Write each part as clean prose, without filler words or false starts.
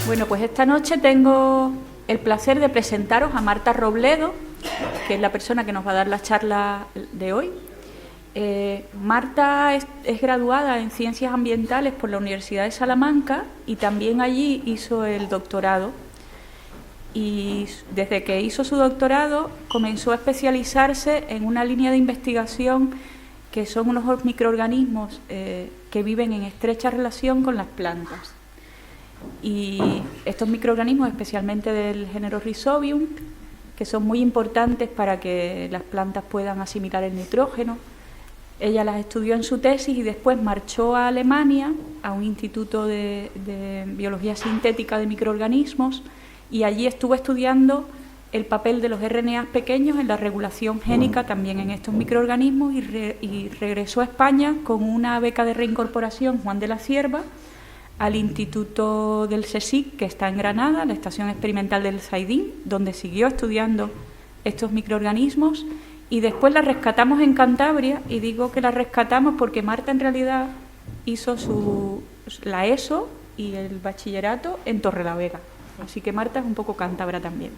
Bueno, pues esta noche tengo el placer de presentaros a Marta Robledo, que es la persona que nos va a dar la charla de hoy. Marta es graduada en Ciencias Ambientales por la Universidad de Salamanca y también allí hizo el doctorado. Y desde que hizo su doctorado comenzó a especializarse en una línea de investigación que son unos microorganismos que viven en estrecha relación con las plantas. Y estos microorganismos, especialmente del género Rhizobium, que son muy importantes para que las plantas puedan asimilar el nitrógeno. Ella las estudió en su tesis y después marchó a Alemania, a un instituto de biología sintética de microorganismos, y allí estuvo estudiando el papel de los RNAs pequeños en la regulación génica también en estos microorganismos, y regresó a España con una beca de reincorporación Juan de la Cierva al Instituto del CSIC, que está en Granada, la Estación Experimental del Zaidín, donde siguió estudiando estos microorganismos, y después la rescatamos en Cantabria, y digo que la rescatamos porque Marta en realidad hizo la ESO y el bachillerato en Torrelavega, así que Marta es un poco cántabra también.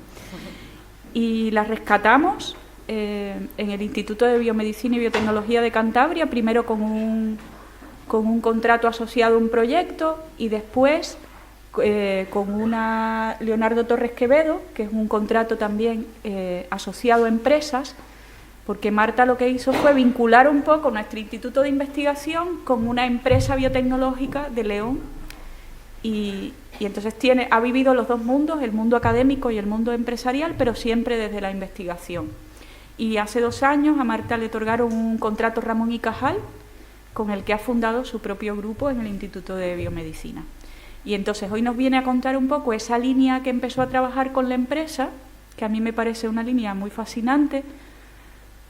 Y la rescatamos en el Instituto de Biomedicina y Biotecnología de Cantabria, primero con un contrato asociado a un proyecto y después con una Leonardo Torres Quevedo, que es un contrato también asociado a empresas, porque Marta lo que hizo fue vincular un poco nuestro instituto de investigación con una empresa biotecnológica de León y entonces ha vivido los dos mundos, el mundo académico y el mundo empresarial, pero siempre desde la investigación. Y hace 2 años a Marta le otorgaron un contrato Ramón y Cajal, con el que ha fundado su propio grupo en el Instituto de Biomedicina. Y entonces hoy nos viene a contar un poco esa línea que empezó a trabajar con la empresa, que a mí me parece una línea muy fascinante,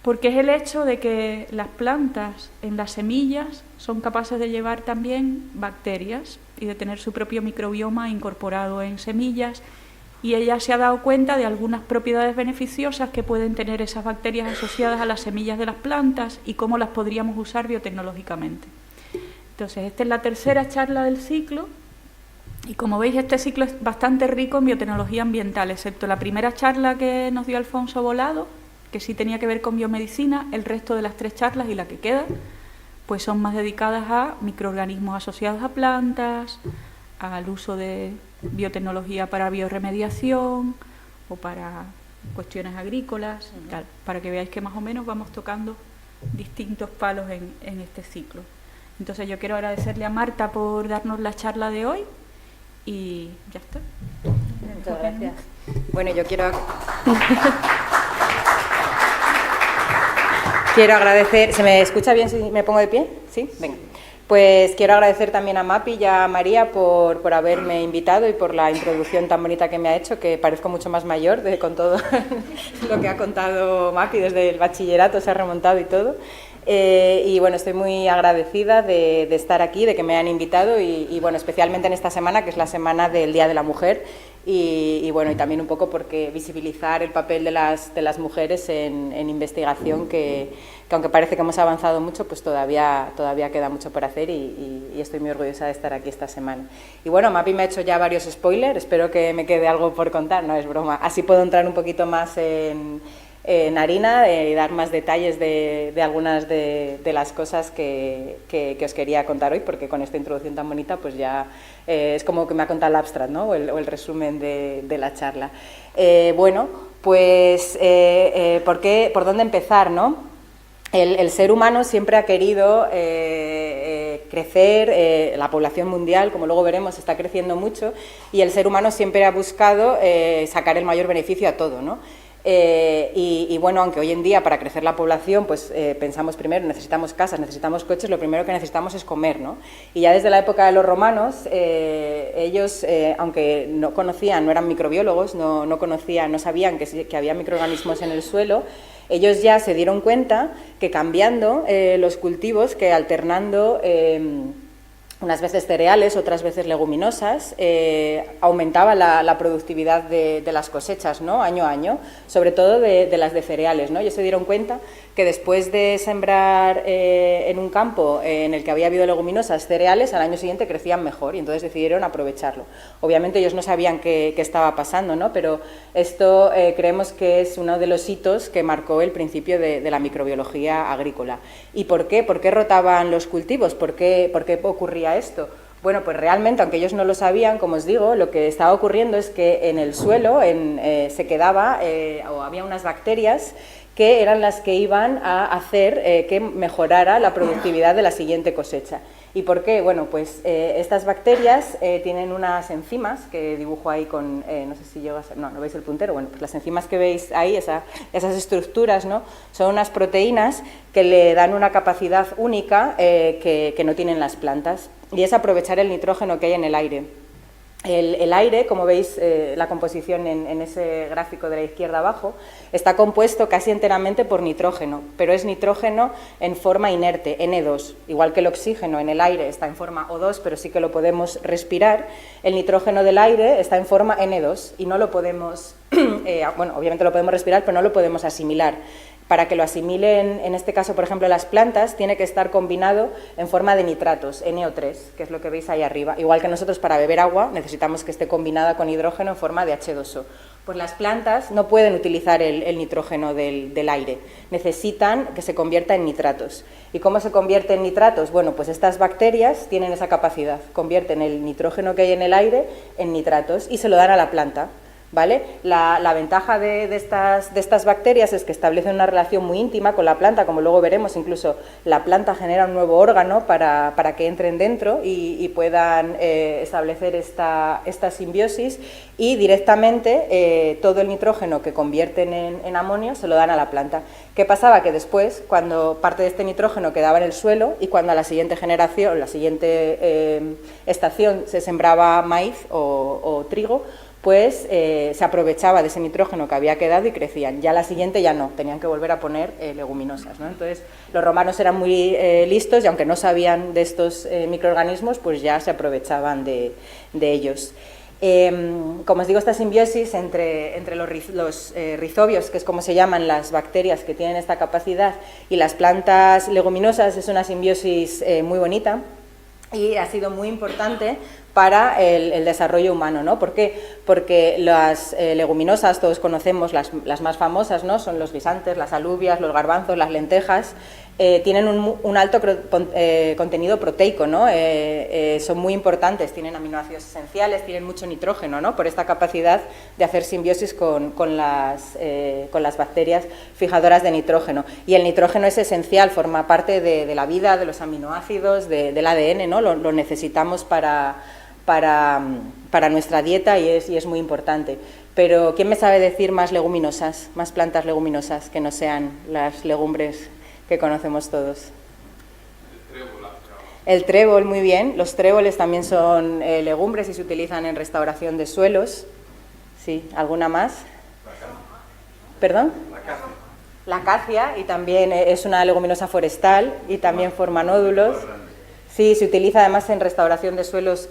porque es el hecho de que las plantas en las semillas son capaces de llevar también bacterias y de tener su propio microbioma incorporado en semillas, y ella se ha dado cuenta de algunas propiedades beneficiosas que pueden tener esas bacterias asociadas a las semillas de las plantas y cómo las podríamos usar biotecnológicamente. Entonces, esta es la tercera charla del ciclo, y como veis, este ciclo es bastante rico en biotecnología ambiental, excepto la primera charla que nos dio Alfonso Volado, que sí tenía que ver con biomedicina. El resto de las 3 charlas y la que queda, pues son más dedicadas a microorganismos asociados a plantas, al uso de biotecnología para bioremediación o para cuestiones agrícolas, tal, para que veáis que más o menos vamos tocando distintos palos en este ciclo. Entonces yo quiero agradecerle a Marta por darnos la charla de hoy y ya está. Muchas gracias. Bueno, yo quiero agradecer. ¿Se me escucha bien si me pongo de pie? ¿Sí? Venga. Pues quiero agradecer también a Mapi y a María por haberme invitado y por la introducción tan bonita que me ha hecho, que parezco mucho más mayor con todo lo que ha contado Mapi, desde el bachillerato se ha remontado y todo. Y bueno, estoy muy agradecida de estar aquí, de que me hayan invitado y bueno, especialmente en esta semana, que es la semana del Día de la Mujer, y bueno, y también un poco porque visibilizar el papel de las mujeres en investigación, que aunque parece que hemos avanzado mucho, pues todavía queda mucho por hacer y estoy muy orgullosa de estar aquí esta semana. Y bueno, Mapi me ha hecho ya varios spoilers, espero que me quede algo por contar, no es broma, así puedo entrar un poquito más en harina y dar más detalles de algunas de las cosas que os quería contar hoy, porque con esta introducción tan bonita pues ya es como que me ha contado el abstract, ¿no? o el resumen de la charla. Bueno, pues ¿por dónde empezar, no? El ser humano siempre ha querido crecer, la población mundial, como luego veremos, está creciendo mucho, y el ser humano siempre ha buscado sacar el mayor beneficio a todo, ¿no? Y bueno, aunque hoy en día para crecer la población pues pensamos primero, necesitamos casas, necesitamos coches, lo primero que necesitamos es comer, ¿no? Y ya desde la época de los romanos, ellos, aunque no conocían, no eran microbiólogos, no conocían, no sabían que había microorganismos en el suelo, ellos ya se dieron cuenta que cambiando los cultivos, que alternando unas veces cereales, otras veces leguminosas, aumentaba la productividad de las cosechas, ¿no? Año a año, sobre todo de las de cereales, ¿no? Ellos se dieron cuenta que después de sembrar en un campo en el que había habido leguminosas, cereales, al año siguiente crecían mejor y entonces decidieron aprovecharlo. Obviamente ellos no sabían qué estaba pasando, ¿no? Pero esto creemos que es uno de los hitos que marcó el principio de la microbiología agrícola. ¿Y por qué? ¿Por qué rotaban los cultivos? ¿Por qué ocurría esto? Bueno, pues realmente, aunque ellos no lo sabían, como os digo, lo que estaba ocurriendo es que en el suelo se quedaba o había unas bacterias que eran las que iban a hacer que mejorara la productividad de la siguiente cosecha. ¿Y por qué? Bueno, pues estas bacterias tienen unas enzimas que dibujo ahí con, no sé si llegas, no veis el puntero, bueno, pues las enzimas que veis ahí, esas estructuras, ¿no? Son unas proteínas que le dan una capacidad única que no tienen las plantas, y es aprovechar el nitrógeno que hay en el aire. El aire, como veis la composición en ese gráfico de la izquierda abajo, está compuesto casi enteramente por nitrógeno, pero es nitrógeno en forma inerte, N2. Igual que el oxígeno en el aire está en forma O2, pero sí que lo podemos respirar, el nitrógeno del aire está en forma N2 y no lo podemos, bueno, obviamente lo podemos respirar, pero no lo podemos asimilar. Para que lo asimilen, en este caso, por ejemplo, las plantas, tiene que estar combinado en forma de nitratos, NO3, que es lo que veis ahí arriba. Igual que nosotros para beber agua necesitamos que esté combinada con hidrógeno en forma de H2O. Pues las plantas no pueden utilizar el nitrógeno del aire, necesitan que se convierta en nitratos. ¿Y cómo se convierte en nitratos? Bueno, pues estas bacterias tienen esa capacidad, convierten el nitrógeno que hay en el aire en nitratos y se lo dan a la planta. ¿Vale? La ventaja de estas bacterias es que establecen una relación muy íntima con la planta, como luego veremos, incluso la planta genera un nuevo órgano para que entren dentro y puedan establecer esta simbiosis, y directamente todo el nitrógeno que convierten en amonio se lo dan a la planta. ¿Qué pasaba? Que después, cuando parte de este nitrógeno quedaba en el suelo y cuando a la siguiente generación, la siguiente estación se sembraba maíz o trigo, pues se aprovechaba de ese nitrógeno que había quedado y crecían. Ya la siguiente ya no, tenían que volver a poner leguminosas, ¿no? Entonces los romanos eran muy listos y aunque no sabían de estos microorganismos, pues ya se aprovechaban de ellos. Como os digo, esta simbiosis entre los rizobios, que es como se llaman las bacterias que tienen esta capacidad, y las plantas leguminosas, es una simbiosis muy bonita y ha sido muy importante para el desarrollo humano, ¿no? ¿Por qué? Porque las leguminosas, todos conocemos las más famosas, ¿no? Son los guisantes, las alubias, los garbanzos, las lentejas, tienen un alto contenido proteico, ¿no? Son muy importantes, tienen aminoácidos esenciales, tienen mucho nitrógeno, ¿no? Por esta capacidad de hacer simbiosis con las bacterias fijadoras de nitrógeno. Y el nitrógeno es esencial, forma parte de la vida, de los aminoácidos, del ADN, ¿no? Lo necesitamos para nuestra dieta y es muy importante. Pero ¿quién me sabe decir más leguminosas, más plantas leguminosas que no sean las legumbres que conocemos todos? El trébol, muy bien. Los tréboles también son legumbres y se utilizan en restauración de suelos. Sí, ¿alguna más? ¿Perdón? La acacia, y también es una leguminosa forestal y también forma nódulos. Sí, se utiliza además en restauración de suelos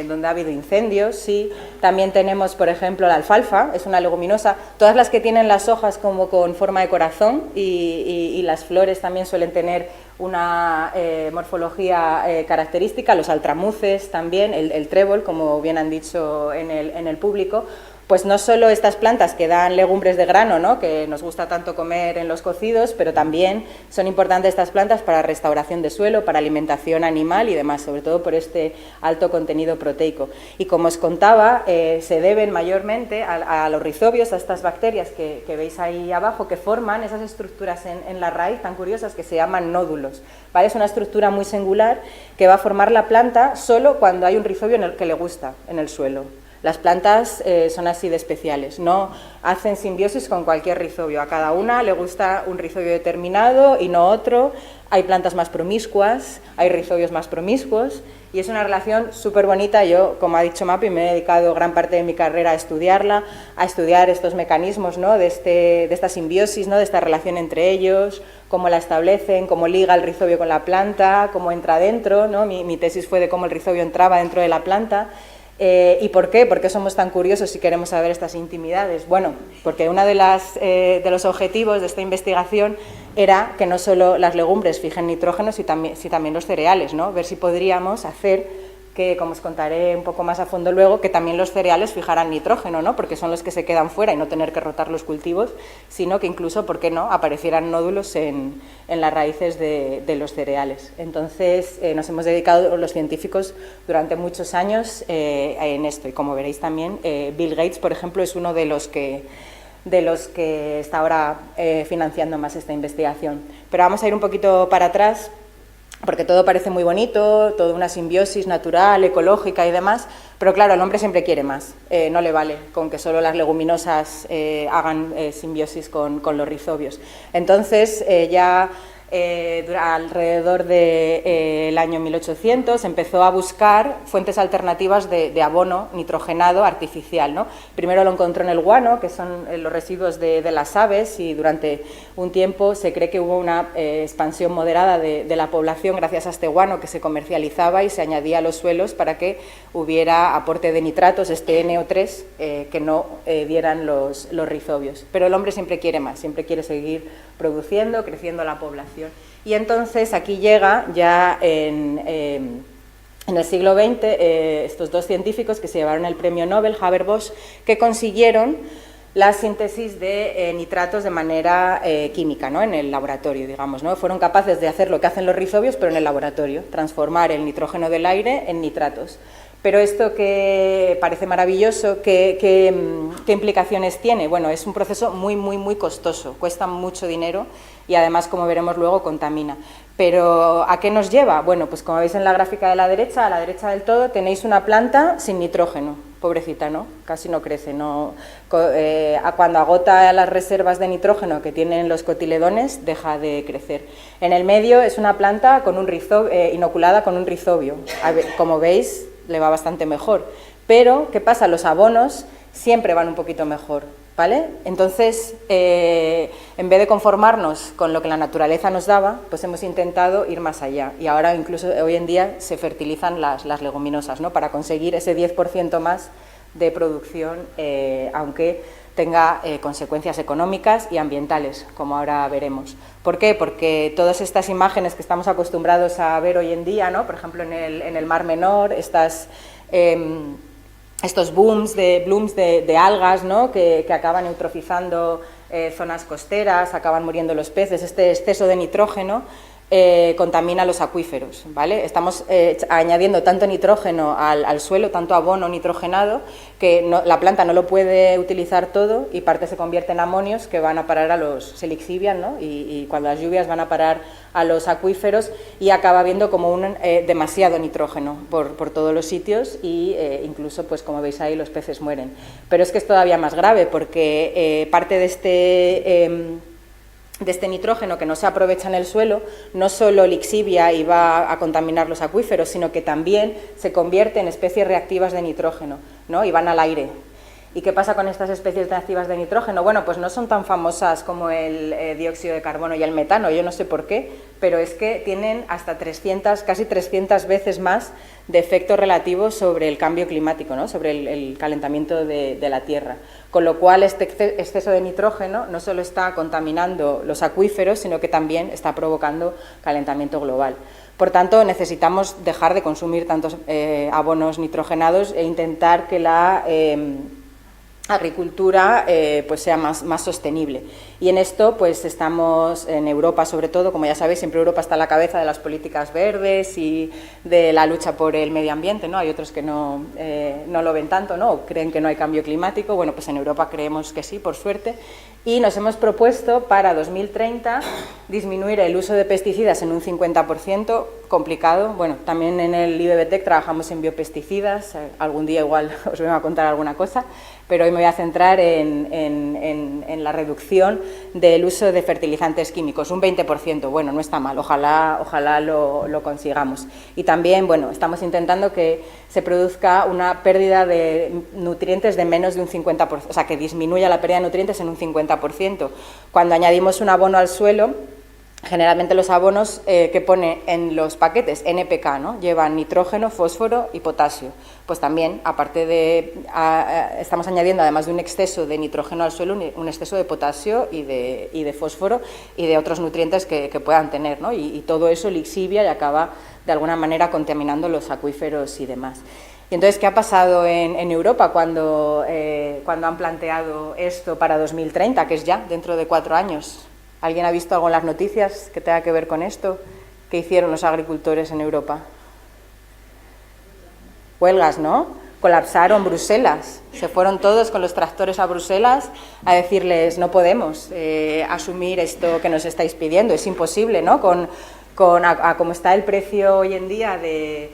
donde ha habido incendios. Sí. También tenemos, por ejemplo, la alfalfa, es una leguminosa. Todas las que tienen las hojas como con forma de corazón y las flores también suelen tener una morfología característica. Los altramuces también, el trébol, como bien han dicho en el público. Pues no solo estas plantas que dan legumbres de grano, ¿no? Que nos gusta tanto comer en los cocidos, pero también son importantes estas plantas para restauración de suelo, para alimentación animal y demás, sobre todo por este alto contenido proteico. Y como os contaba, se deben mayormente a los rizobios, a estas bacterias que veis ahí abajo, que forman esas estructuras en la raíz tan curiosas que se llaman nódulos, ¿vale? Es una estructura muy singular que va a formar la planta solo cuando hay un rizobio que le gusta en el suelo. Las plantas son así de especiales, no hacen simbiosis con cualquier rizobio, a cada una le gusta un rizobio determinado y no otro, hay plantas más promiscuas, hay rizobios más promiscuos y es una relación súper bonita. Yo, como ha dicho Mapi, me he dedicado gran parte de mi carrera a estudiarla, a estudiar estos mecanismos, ¿no?, de esta simbiosis, ¿no?, de esta relación entre ellos, cómo la establecen, cómo liga el rizobio con la planta, cómo entra dentro, ¿no? Mi tesis fue de cómo el rizobio entraba dentro de la planta. ¿Y por qué? ¿Por qué somos tan curiosos si queremos saber estas intimidades? Bueno, porque uno de los objetivos de esta investigación era que no solo las legumbres fijen nitrógeno, sino también los cereales, ¿no? Ver si podríamos hacer que, como os contaré un poco más a fondo luego, que también los cereales fijaran nitrógeno, ¿no?, porque son los que se quedan fuera y no tener que rotar los cultivos, sino que incluso, ¿por qué no?, aparecieran nódulos en las raíces de los cereales. Entonces, nos hemos dedicado los científicos durante muchos años en esto, y como veréis también, Bill Gates, por ejemplo, es uno de los que está ahora financiando más esta investigación. Pero vamos a ir un poquito para atrás, porque todo parece muy bonito, toda una simbiosis natural, ecológica y demás, pero claro, el hombre siempre quiere más, no le vale con que solo las leguminosas hagan simbiosis con los rizobios. Entonces, ya alrededor del año 1800 empezó a buscar fuentes alternativas de abono nitrogenado artificial, ¿no? Primero lo encontró en el guano, que son los residuos de las aves, y durante un tiempo se cree que hubo una expansión moderada de la población gracias a este guano que se comercializaba y se añadía a los suelos para que hubiera aporte de nitratos, este NO3, que no dieran los rizobios. Pero el hombre siempre quiere más, siempre quiere seguir produciendo, creciendo la población. Y entonces aquí llega ya en el siglo XX estos dos científicos que se llevaron el premio Nobel, Haber-Bosch, que consiguieron la síntesis de nitratos de manera química, ¿no?, en el laboratorio, digamos, ¿no? Fueron capaces de hacer lo que hacen los rizobios, pero en el laboratorio, transformar el nitrógeno del aire en nitratos. Pero esto, que parece maravilloso, ¿qué implicaciones tiene? Bueno, es un proceso muy, muy, muy costoso, cuesta mucho dinero y además, como veremos luego, contamina. Pero ¿a qué nos lleva? Bueno, pues como veis en la gráfica de la derecha, a la derecha del todo, tenéis una planta sin nitrógeno, pobrecita, ¿no? Casi no crece, ¿no? Cuando agota las reservas de nitrógeno que tienen los cotiledones, deja de crecer. En el medio es una planta con inoculada con un rizobio. Como veis, le va bastante mejor. Pero, ¿qué pasa? Los abonos siempre van un poquito mejor, ¿vale? Entonces, en vez de conformarnos con lo que la naturaleza nos daba, pues hemos intentado ir más allá. Y ahora, incluso hoy en día, se fertilizan las leguminosas, ¿no?, para conseguir ese 10% más de producción, aunque tenga consecuencias económicas y ambientales, como ahora veremos. ¿Por qué? Porque todas estas imágenes que estamos acostumbrados a ver hoy en día, ¿no?, por ejemplo en el Mar Menor, estos blooms de algas, ¿no?, que acaban eutrofizando zonas costeras, acaban muriendo los peces, este exceso de nitrógeno contamina los acuíferos, ¿vale? Estamos añadiendo tanto nitrógeno al suelo, tanto abono nitrogenado, que la planta no lo puede utilizar todo y parte se convierte en amonios que van a parar se lixivian, ¿no?, y cuando las lluvias van a parar a los acuíferos y acaba habiendo como demasiado nitrógeno por todos los sitios y incluso, pues como veis ahí, los peces mueren. Pero es que es todavía más grave porque parte de este nitrógeno que no se aprovecha en el suelo no solo lixivia y va a contaminar los acuíferos, sino que también se convierte en especies reactivas de nitrógeno, ¿no?, y van al aire. ¿Y qué pasa con estas especies reactivas de nitrógeno? Bueno, pues no son tan famosas como el dióxido de carbono y el metano, yo no sé por qué, pero es que tienen hasta casi 300 veces más de efecto relativo sobre el cambio climático, ¿no?, sobre el calentamiento de la Tierra. Con lo cual, este exceso de nitrógeno no solo está contaminando los acuíferos, sino que también está provocando calentamiento global. Por tanto, necesitamos dejar de consumir tantos abonos nitrogenados e intentar que la agricultura pues sea más sostenible. Y en esto pues estamos en Europa, sobre todo, como ya sabéis, siempre Europa está a la cabeza de las políticas verdes y de la lucha por el medio ambiente, ¿no? Hay otros que no lo ven tanto, ¿no?, o creen que no hay cambio climático. Bueno, pues en Europa creemos que sí, por suerte, y nos hemos propuesto para 2030 disminuir el uso de pesticidas en un 50%, complicado. Bueno, también en el IBBTEC trabajamos en biopesticidas, algún día igual os vengo a contar alguna cosa, pero hoy me voy a centrar en la reducción del uso de fertilizantes químicos, un 20%, bueno, no está mal, ojalá lo consigamos. Y también, bueno, estamos intentando que se produzca una pérdida de nutrientes de menos de un 50%, o sea, que disminuya la pérdida de nutrientes en un 50%. Cuando añadimos un abono al suelo, generalmente los abonos que pone en los paquetes NPK, ¿no?, llevan nitrógeno, fósforo y potasio. Pues también, aparte de, estamos añadiendo, además de un exceso de nitrógeno al suelo, un exceso de potasio y de fósforo y de otros nutrientes que puedan tener, ¿no? Y todo eso lixivia y acaba de alguna manera contaminando los acuíferos y demás. Y entonces, ¿qué ha pasado en Europa cuando han planteado esto para 2030, que es ya dentro de 4 años? ¿Alguien ha visto algo en las noticias que tenga que ver con esto? ¿Qué hicieron los agricultores en Europa? Huelgas, ¿no? Colapsaron Bruselas. Se fueron todos con los tractores a Bruselas a decirles: no podemos asumir esto que nos estáis pidiendo, es imposible, ¿no? Como está el precio hoy en día de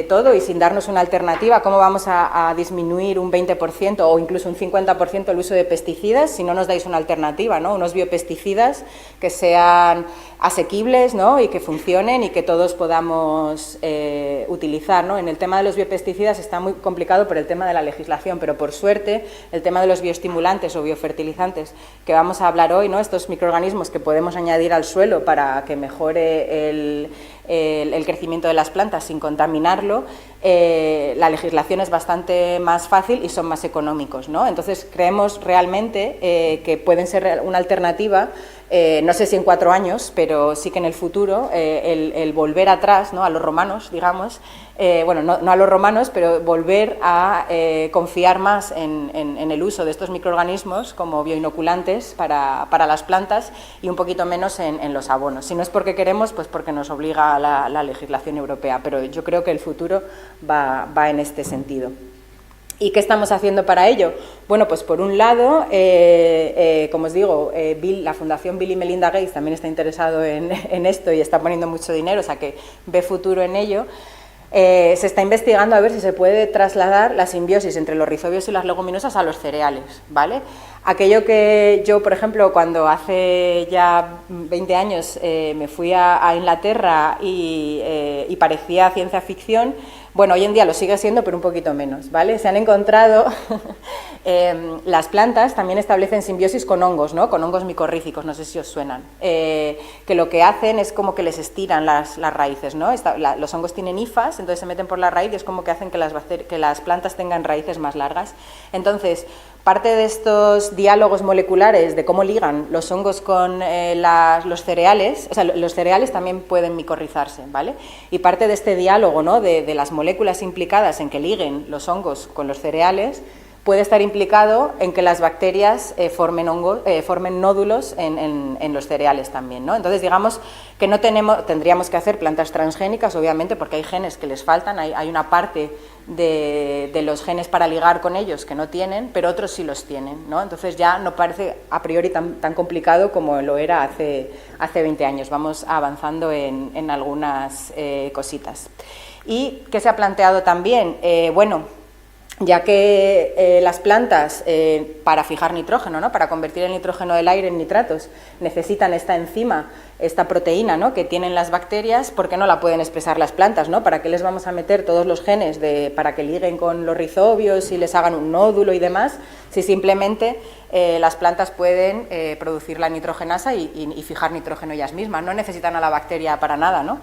todo y sin darnos una alternativa, ¿cómo vamos a disminuir un 20% o incluso un 50% el uso de pesticidas si no nos dais una alternativa, ¿no? Unos biopesticidas que sean asequibles, ¿no?, y que funcionen y que todos podamos utilizar, ¿no? En el tema de los biopesticidas está muy complicado por el tema de la legislación, pero por suerte el tema de los bioestimulantes o biofertilizantes que vamos a hablar hoy, ¿no?, estos microorganismos que podemos añadir al suelo para que mejore el crecimiento de las plantas sin contaminarlo, la legislación es bastante más fácil y son más económicos, ¿no? Entonces creemos realmente que pueden ser una alternativa, no sé si en 4 años, pero sí que en el futuro, el volver atrás, ¿no?, a los romanos, digamos, bueno, no a los romanos, pero volver a confiar más en el uso de estos microorganismos como bioinoculantes para las plantas y un poquito menos en los abonos. Si no es porque queremos, pues porque nos obliga la legislación europea, pero yo creo que el futuro va en este sentido. ¿Y qué estamos haciendo para ello? Bueno, pues por un lado, como os digo, la Fundación Bill y Melinda Gates también está interesado en esto y está poniendo mucho dinero, o sea que ve futuro en ello. Se está investigando a ver si se puede trasladar la simbiosis entre los rizobios y las leguminosas a los cereales, ¿vale? Aquello que yo, por ejemplo, cuando hace ya 20 años me fui a Inglaterra y parecía ciencia ficción, bueno, hoy en día lo sigue siendo, pero un poquito menos, ¿vale? Se han encontrado, las plantas también establecen simbiosis con hongos, ¿no?, con hongos micorríficos, no sé si os suenan, que lo que hacen es como que les estiran las raíces, ¿no? Los hongos tienen hifas, entonces se meten por la raíz y es como que hacen que las plantas tengan raíces más largas. Entonces, parte de estos diálogos moleculares de cómo ligan los hongos con los cereales, o sea, los cereales también pueden micorrizarse, ¿vale? Y parte de este diálogo, ¿no?, de las moléculas implicadas en que liguen los hongos con los cereales puede estar implicado en que las bacterias formen nódulos en los cereales también, ¿no? Entonces, digamos que tendríamos que hacer plantas transgénicas, obviamente, porque hay genes que les faltan, hay una parte de los genes para ligar con ellos que no tienen, pero otros sí los tienen, ¿no? Entonces ya no parece a priori tan complicado como lo era hace 20 años. Vamos avanzando en algunas cositas. ¿Y qué se ha planteado también? Bueno, ya que las plantas, para fijar nitrógeno, ¿no?, para convertir el nitrógeno del aire en nitratos, necesitan esta enzima, esta proteína, ¿no?, que tienen las bacterias, ¿por qué no la pueden expresar las plantas, ¿no? ¿Para qué les vamos a meter todos los genes para que liguen con los rizobios y les hagan un nódulo y demás, si simplemente las plantas pueden producir la nitrogenasa y fijar nitrógeno ellas mismas? No necesitan a la bacteria para nada, ¿no?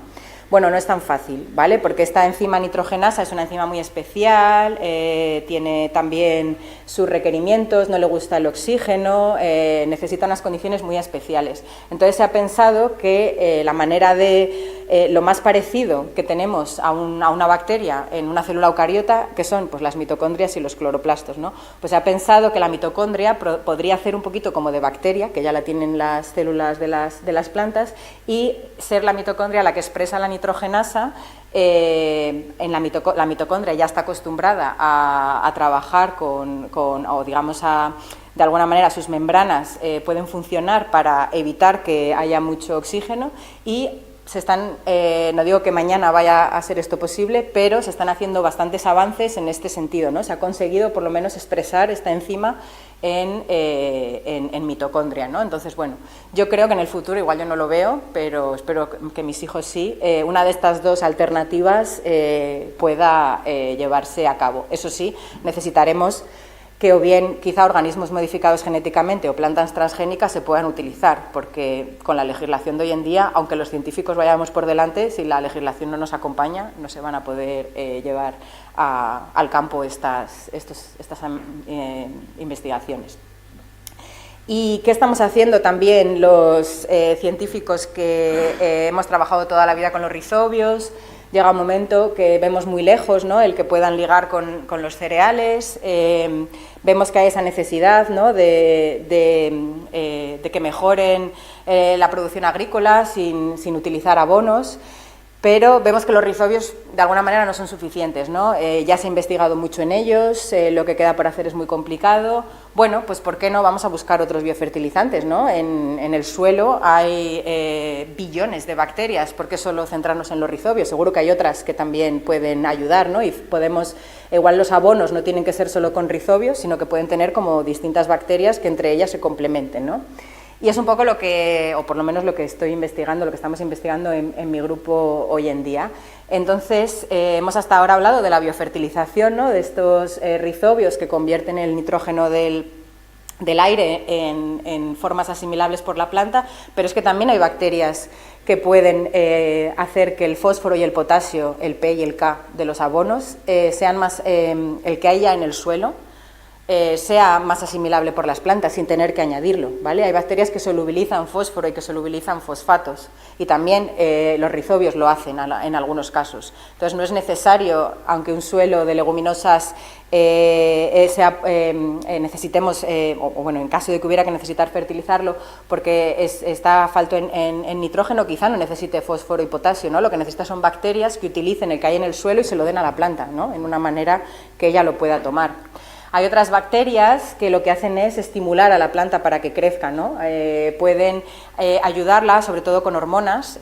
Bueno, no es tan fácil, ¿vale? Porque esta enzima nitrogenasa es una enzima muy especial, tiene también sus requerimientos, no le gusta el oxígeno, necesita unas condiciones muy especiales. Entonces se ha pensado que la manera de lo más parecido que tenemos a una bacteria en una célula eucariota, que son pues las mitocondrias y los cloroplastos, ¿no? Pues se ha pensado que la mitocondria podría hacer un poquito como de bacteria, que ya la tienen las células de las plantas, y ser la mitocondria la que expresa la nitrogenasa. La mitocondria ya está acostumbrada a trabajar o digamos a de alguna manera sus membranas pueden funcionar para evitar que haya mucho oxígeno y se están, no digo que mañana vaya a ser esto posible, pero se están haciendo bastantes avances en este sentido, ¿no? Se ha conseguido por lo menos expresar esta enzima en mitocondria, ¿no? Entonces, bueno, yo creo que en el futuro, igual yo no lo veo, pero espero que mis hijos sí, una de estas dos alternativas pueda llevarse a cabo. Eso sí, necesitaremos que o bien quizá organismos modificados genéticamente o plantas transgénicas se puedan utilizar, porque con la legislación de hoy en día, aunque los científicos vayamos por delante, si la legislación no nos acompaña, no se van a poder llevar al campo estas investigaciones. ¿Y qué estamos haciendo también los científicos que hemos trabajado toda la vida con los rizobios? Llega un momento que vemos muy lejos, ¿no?, el que puedan ligar con los cereales, vemos que hay esa necesidad, ¿no?, de que mejoren la producción agrícola sin utilizar abonos, pero vemos que los rizobios de alguna manera no son suficientes, ¿no? Ya se ha investigado mucho en ellos, lo que queda por hacer es muy complicado. Bueno, pues ¿por qué no vamos a buscar otros biofertilizantes, ¿no? En el suelo hay billones de bacterias, ¿por qué solo centrarnos en los rizobios? Seguro que hay otras que también pueden ayudar, ¿no? Y podemos, igual los abonos no tienen que ser solo con rizobios, sino que pueden tener como distintas bacterias que entre ellas se complementen, ¿no? Y es un poco lo que, o por lo menos lo que estoy investigando, lo que estamos investigando en mi grupo hoy en día. Entonces, hemos hasta ahora hablado de la biofertilización, ¿no?, de estos rizobios que convierten el nitrógeno del aire en formas asimilables por la planta, pero es que también hay bacterias que pueden hacer que el fósforo y el potasio, el P y el K de los abonos, sean más, el que haya en el suelo, sea más asimilable por las plantas sin tener que añadirlo, ¿vale? Hay bacterias que solubilizan fósforo y que solubilizan fosfatos y también los rizobios lo hacen en algunos casos. Entonces no es necesario, aunque un suelo de leguminosas necesitemos, o bueno, en caso de que hubiera que necesitar fertilizarlo porque está falto en nitrógeno, quizá no necesite fósforo y potasio, ¿no? Lo que necesita son bacterias que utilicen el que hay en el suelo y se lo den a la planta, ¿no?, en una manera que ella lo pueda tomar. Hay otras bacterias que lo que hacen es estimular a la planta para que crezca, ¿no? Pueden ayudarla, sobre todo con hormonas,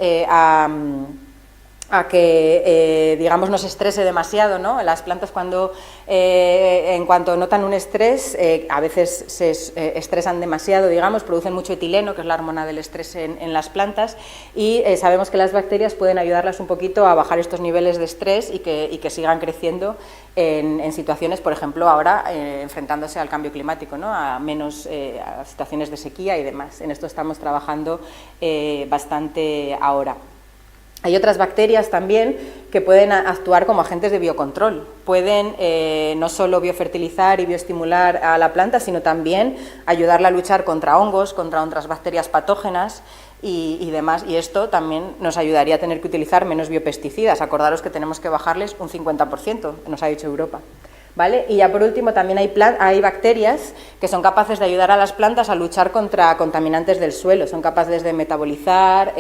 a que, digamos, no se estrese demasiado, ¿no? Las plantas cuando, en cuanto notan un estrés, a veces se estresan demasiado, digamos, producen mucho etileno, que es la hormona del estrés en las plantas, y sabemos que las bacterias pueden ayudarlas un poquito a bajar estos niveles de estrés y que sigan creciendo en situaciones, por ejemplo, ahora enfrentándose al cambio climático, ¿no?, a situaciones de sequía y demás. En esto estamos trabajando bastante ahora. Hay otras bacterias también que pueden actuar como agentes de biocontrol. Pueden no solo biofertilizar y bioestimular a la planta, sino también ayudarla a luchar contra hongos, contra otras bacterias patógenas y demás. Y esto también nos ayudaría a tener que utilizar menos biopesticidas. Acordaros que tenemos que bajarles un 50%, nos ha dicho Europa. ¿Vale? Y ya por último también hay bacterias que son capaces de ayudar a las plantas a luchar contra contaminantes del suelo, son capaces de metabolizar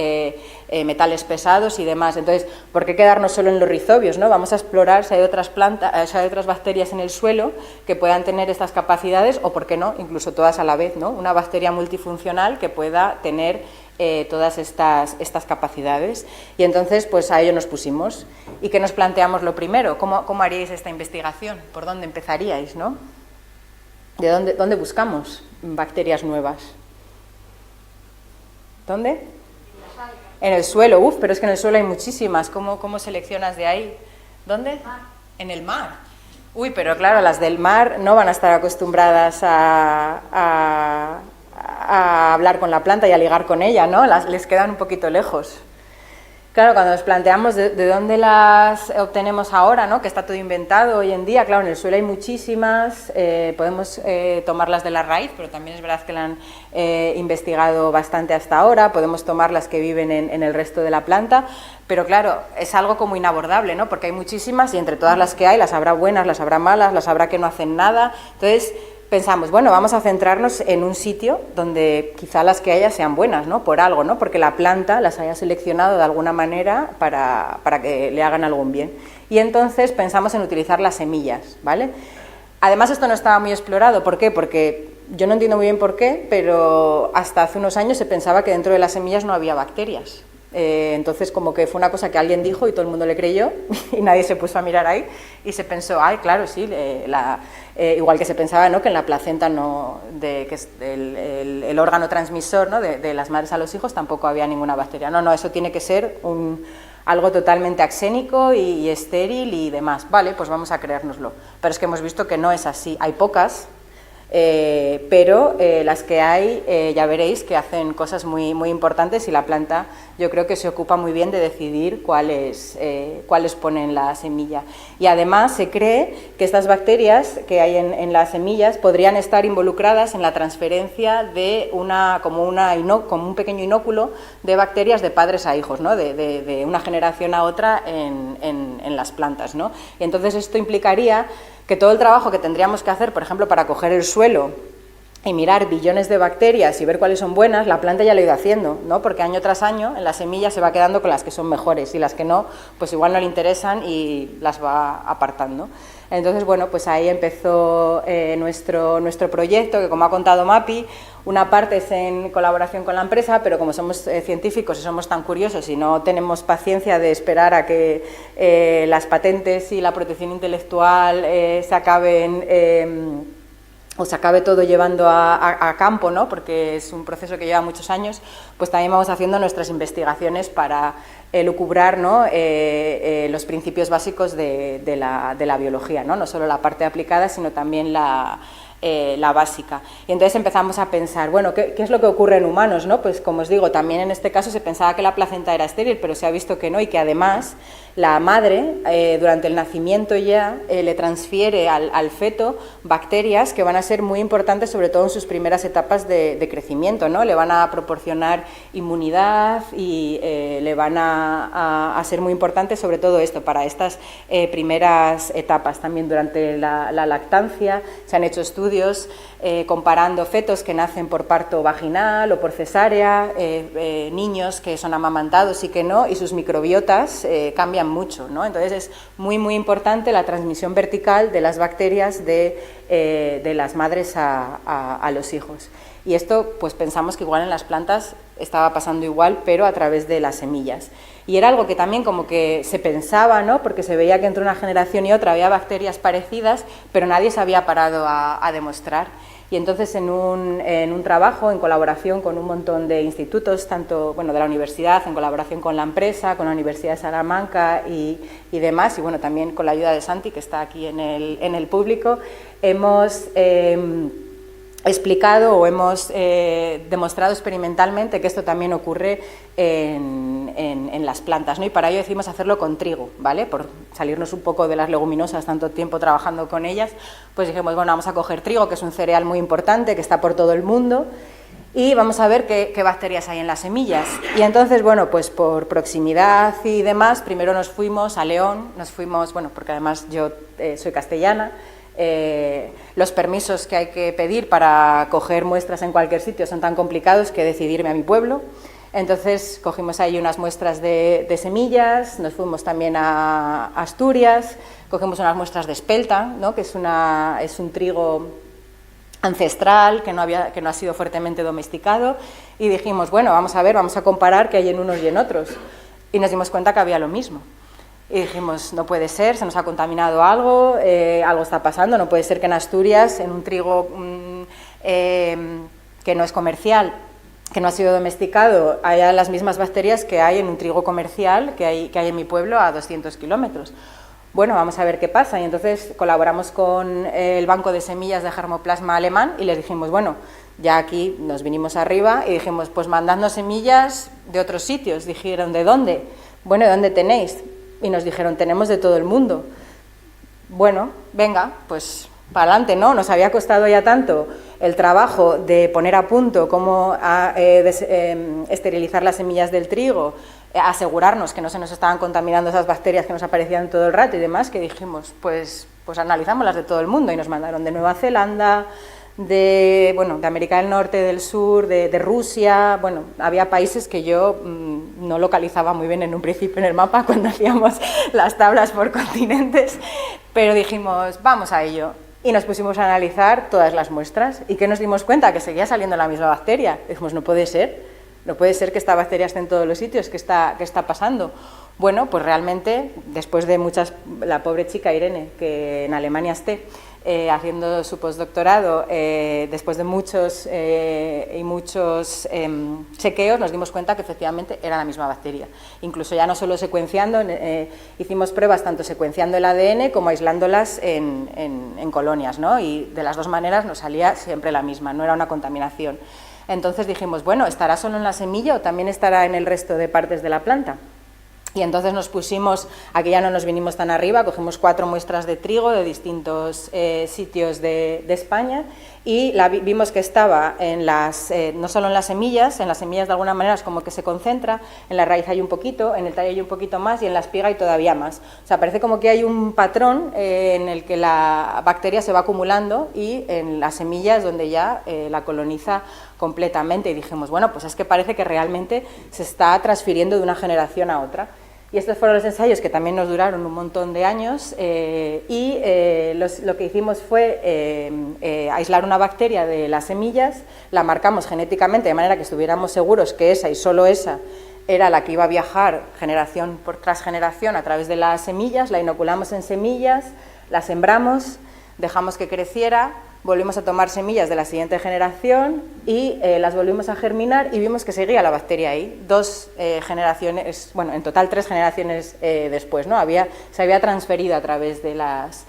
metales pesados y demás. Entonces, ¿por qué quedarnos solo en los rizobios, ¿no? Vamos a explorar si hay otras bacterias en el suelo que puedan tener estas capacidades o, ¿por qué no?, incluso todas a la vez, ¿no? Una bacteria multifuncional que pueda tener todas estas capacidades. Y entonces, pues a ello nos pusimos. ¿Y qué nos planteamos lo primero? ¿Cómo haríais esta investigación? ¿Por dónde empezaríais, no? ¿De dónde buscamos bacterias nuevas? ¿Dónde? En el suelo, pero es que en el suelo hay muchísimas. ¿Cómo seleccionas de ahí? ¿Dónde? En el mar. Pero claro, las del mar no van a estar acostumbradas a hablar con la planta y a ligar con ella, ¿no? Les quedan un poquito lejos. Claro, cuando nos planteamos de dónde las obtenemos ahora, ¿no?, que está todo inventado hoy en día, claro, en el suelo hay muchísimas, podemos tomarlas de la raíz, pero también es verdad que la han investigado bastante hasta ahora, podemos tomar las que viven en el resto de la planta, pero claro, es algo como inabordable, ¿no?, porque hay muchísimas y entre todas las que hay, las habrá buenas, las habrá malas, las habrá que no hacen nada. Entonces pensamos, bueno, vamos a centrarnos en un sitio donde quizá las que haya sean buenas, ¿no?, por algo, ¿no?, porque la planta las haya seleccionado de alguna manera para que le hagan algún bien. Y entonces pensamos en utilizar las semillas, ¿vale? Además, esto no estaba muy explorado. ¿Por qué? Porque yo no entiendo muy bien por qué, pero hasta hace unos años se pensaba que dentro de las semillas no había bacterias. Entonces como que fue una cosa que alguien dijo y todo el mundo le creyó y nadie se puso a mirar ahí y se pensó, ay, claro, sí, igual que se pensaba, ¿no?, que en la placenta, que es el órgano transmisor, ¿no?, de las madres a los hijos, tampoco había ninguna bacteria. No, eso tiene que ser algo totalmente axénico y estéril y demás. Vale, pues vamos a creérnoslo. Pero es que hemos visto que no es así. Hay pocas, pero las que hay ya veréis que hacen cosas muy, muy importantes y la planta yo creo que se ocupa muy bien de decidir cuáles ponen la semilla. Y además se cree que estas bacterias que hay en las semillas podrían estar involucradas en la transferencia de como un pequeño inóculo de bacterias de padres a hijos, ¿no?, de una generación a otra en las plantas, ¿no? Y entonces esto implicaría que todo el trabajo que tendríamos que hacer, por ejemplo, para coger el suelo y mirar billones de bacterias y ver cuáles son buenas, la planta ya lo ha ido haciendo, ¿no? Porque año tras año en la semilla se va quedando con las que son mejores y las que no, pues igual no le interesan y las va apartando. Entonces, bueno, pues ahí empezó nuestro proyecto, que como ha contado Mapi, una parte es en colaboración con la empresa, pero como somos científicos y somos tan curiosos y no tenemos paciencia de esperar a que las patentes y la protección intelectual se acaben o se acabe todo llevando a campo, ¿no?, porque es un proceso que lleva muchos años, pues también vamos haciendo nuestras investigaciones para elucubrar, ¿no?, los principios básicos de la biología, ¿no? No solo la parte aplicada, sino también la básica. Y entonces empezamos a pensar, bueno, ¿qué es lo que ocurre en humanos, ¿no? Pues como os digo, también en este caso se pensaba que la placenta era estéril, pero se ha visto que no y que además la madre durante el nacimiento ya le transfiere al feto bacterias que van a ser muy importantes, sobre todo en sus primeras etapas de crecimiento, ¿no? Le van a proporcionar inmunidad y le van a ser muy importantes, sobre todo esto, para estas primeras etapas. También durante la lactancia se han hecho estudios comparando fetos que nacen por parto vaginal o por cesárea, niños que son amamantados y que no, y sus microbiotas cambian mucho, ¿no? Entonces es muy, muy importante la transmisión vertical de las bacterias de las madres a los hijos. Y esto, pues pensamos que igual en las plantas estaba pasando igual, pero a través de las semillas. Y era algo que también como que se pensaba, ¿no?, porque se veía que entre una generación y otra había bacterias parecidas, pero nadie se había parado a demostrar. Y entonces en un trabajo en colaboración con un montón de institutos, tanto de la universidad, en colaboración con la empresa, con la Universidad de Salamanca y demás, y bueno, también con la ayuda de Santi, que está aquí en el público, hemos explicado o hemos demostrado experimentalmente que esto también ocurre en las plantas, ¿no? Y para ello decidimos hacerlo con trigo, ¿vale? Por salirnos un poco de las leguminosas, tanto tiempo trabajando con ellas, pues dijimos, bueno, vamos a coger trigo, que es un cereal muy importante, que está por todo el mundo, y vamos a ver qué bacterias hay en las semillas. Y entonces, bueno, pues por proximidad y demás, primero nos fuimos a León, porque además yo soy castellana. Los permisos que hay que pedir para coger muestras en cualquier sitio son tan complicados que decidí irme a mi pueblo. Entonces cogimos ahí unas muestras de semillas, nos fuimos también a Asturias, cogimos unas muestras de espelta, ¿no?, que es un trigo ancestral que no ha sido fuertemente domesticado, y dijimos, bueno, vamos a comparar qué hay en unos y en otros. Y nos dimos cuenta que había lo mismo. Y dijimos, no puede ser, se nos ha contaminado algo, algo está pasando, no puede ser que en Asturias, en un trigo que no es comercial, que no ha sido domesticado, haya las mismas bacterias que hay en un trigo comercial que hay en mi pueblo a 200 kilómetros. Bueno, vamos a ver qué pasa. Y entonces colaboramos con el Banco de Semillas de Germoplasma alemán y les dijimos, bueno, ya aquí nos vinimos arriba y dijimos, pues mandadnos semillas de otros sitios. Dijeron, ¿de dónde? Bueno, ¿de dónde tenéis? Y nos dijeron, tenemos de todo el mundo. Bueno, venga, pues para adelante, ¿no? Nos había costado ya tanto el trabajo de poner a punto cómo esterilizar las semillas del trigo, asegurarnos que no se nos estaban contaminando esas bacterias que nos aparecían todo el rato y demás, que dijimos, pues analizamos las de todo el mundo, y nos mandaron de Nueva Zelanda, de América del Norte, del Sur, de Rusia. Bueno, había países que yo no localizaba muy bien en un principio en el mapa cuando hacíamos las tablas por continentes, pero dijimos, vamos a ello. Y nos pusimos a analizar todas las muestras. ¿Y qué nos dimos cuenta? Que seguía saliendo la misma bacteria. Dijimos, no puede ser que esta bacteria esté en todos los sitios, ¿qué está pasando? Bueno, pues realmente, después de la pobre chica Irene, que en Alemania esté, haciendo su postdoctorado, después de muchos chequeos, nos dimos cuenta que efectivamente era la misma bacteria. Incluso ya no solo secuenciando, hicimos pruebas tanto secuenciando el ADN como aislándolas en colonias, ¿no? Y de las dos maneras nos salía siempre la misma, no era una contaminación. Entonces dijimos, bueno, ¿estará solo en la semilla o también estará en el resto de partes de la planta? Y entonces nos pusimos, aquí ya no nos vinimos tan arriba, cogimos 4 muestras de trigo de distintos sitios de España y vimos que estaba no solo en las semillas de alguna manera es como que se concentra, en la raíz hay un poquito, en el tallo hay un poquito más y en la espiga hay todavía más. O sea, parece como que hay un patrón en el que la bacteria se va acumulando y en las semillas donde ya la coloniza completamente. Y dijimos, bueno, pues es que parece que realmente se está transfiriendo de una generación a otra. Y estos fueron los ensayos que también nos duraron un montón de años lo que hicimos fue aislar una bacteria de las semillas, la marcamos genéticamente de manera que estuviéramos seguros que esa y solo esa era la que iba a viajar generación tras generación a través de las semillas, la inoculamos en semillas, la sembramos, dejamos que creciera, volvimos a tomar semillas de la siguiente generación y las volvimos a germinar y vimos que seguía la bacteria ahí, 2 generaciones, bueno, en total 3 generaciones después, ¿no? Se había transferido a través de las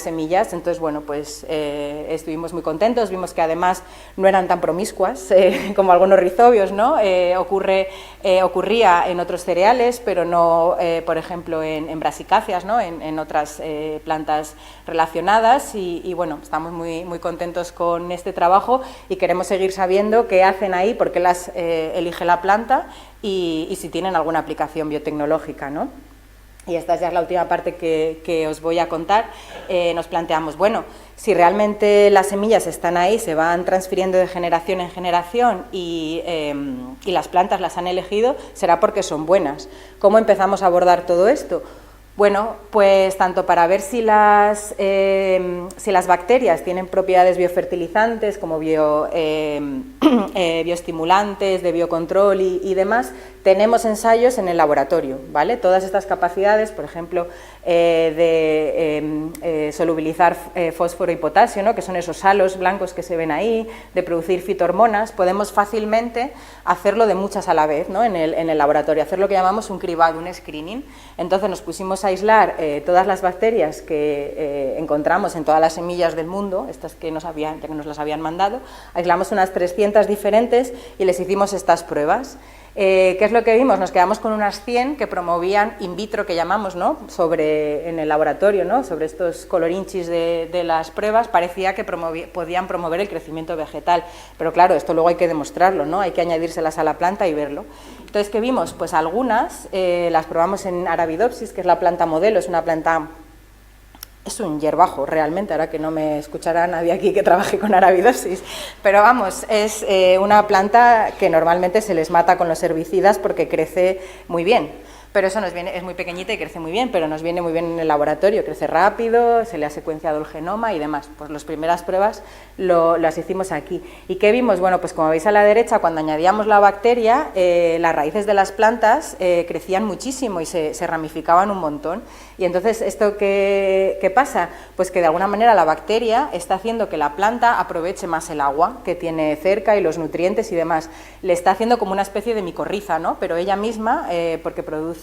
semillas. Entonces, bueno, pues estuvimos muy contentos, vimos que además no eran tan promiscuas como algunos rizobios, ¿no? Ocurría en otros cereales, pero no, por ejemplo, en brasicáceas, ¿no? En otras plantas relacionadas y, bueno, estamos muy, muy contentos con este trabajo y queremos seguir sabiendo qué hacen ahí, por qué las elige la planta y si tienen alguna aplicación biotecnológica, ¿no? Y esta ya es la última parte que os voy a contar. Nos planteamos, bueno, si realmente las semillas están ahí, se van transfiriendo de generación en generación y las plantas las han elegido, será porque son buenas. ¿Cómo empezamos a abordar todo esto? Bueno, pues tanto para ver si las bacterias tienen propiedades biofertilizantes como bioestimulantes, de biocontrol y demás, tenemos ensayos en el laboratorio, ¿vale? Todas estas capacidades, por ejemplo, de solubilizar fósforo y potasio, ¿no? Que son esos halos blancos que se ven ahí, de producir fitohormonas, podemos fácilmente hacerlo de muchas a la vez, ¿no? en el laboratorio, hacer lo que llamamos un cribado, un screening. Entonces nos pusimos a aislar todas las bacterias que encontramos en todas las semillas del mundo, estas que ya que nos las habían mandado, aislamos unas 300 diferentes y les hicimos estas pruebas. ¿Qué es lo que vimos? Nos quedamos con unas 100 que promovían in vitro, que llamamos, ¿no? En el laboratorio, ¿no? Sobre estos colorinchis de las pruebas, parecía que podían promover el crecimiento vegetal. Pero claro, esto luego hay que demostrarlo, ¿no? Hay que añadírselas a la planta y verlo. Entonces, ¿qué vimos? Pues algunas las probamos en Arabidopsis, que es la planta modelo, es una planta... Es un hierbajo, realmente, ahora que no me escuchará nadie aquí que trabaje con Arabidopsis, pero vamos, es una planta que normalmente se les mata con los herbicidas porque crece muy bien. Pero eso es muy pequeñita y crece muy bien, pero nos viene muy bien en el laboratorio, crece rápido, se le ha secuenciado el genoma y demás. Pues las primeras pruebas las hicimos aquí. ¿Y qué vimos? Bueno, pues como veis a la derecha, cuando añadíamos la bacteria, las raíces de las plantas crecían muchísimo y se ramificaban un montón. Y entonces, ¿esto qué pasa? Pues que de alguna manera la bacteria está haciendo que la planta aproveche más el agua que tiene cerca y los nutrientes y demás. Le está haciendo como una especie de micorriza, ¿no? Pero ella misma, porque produce,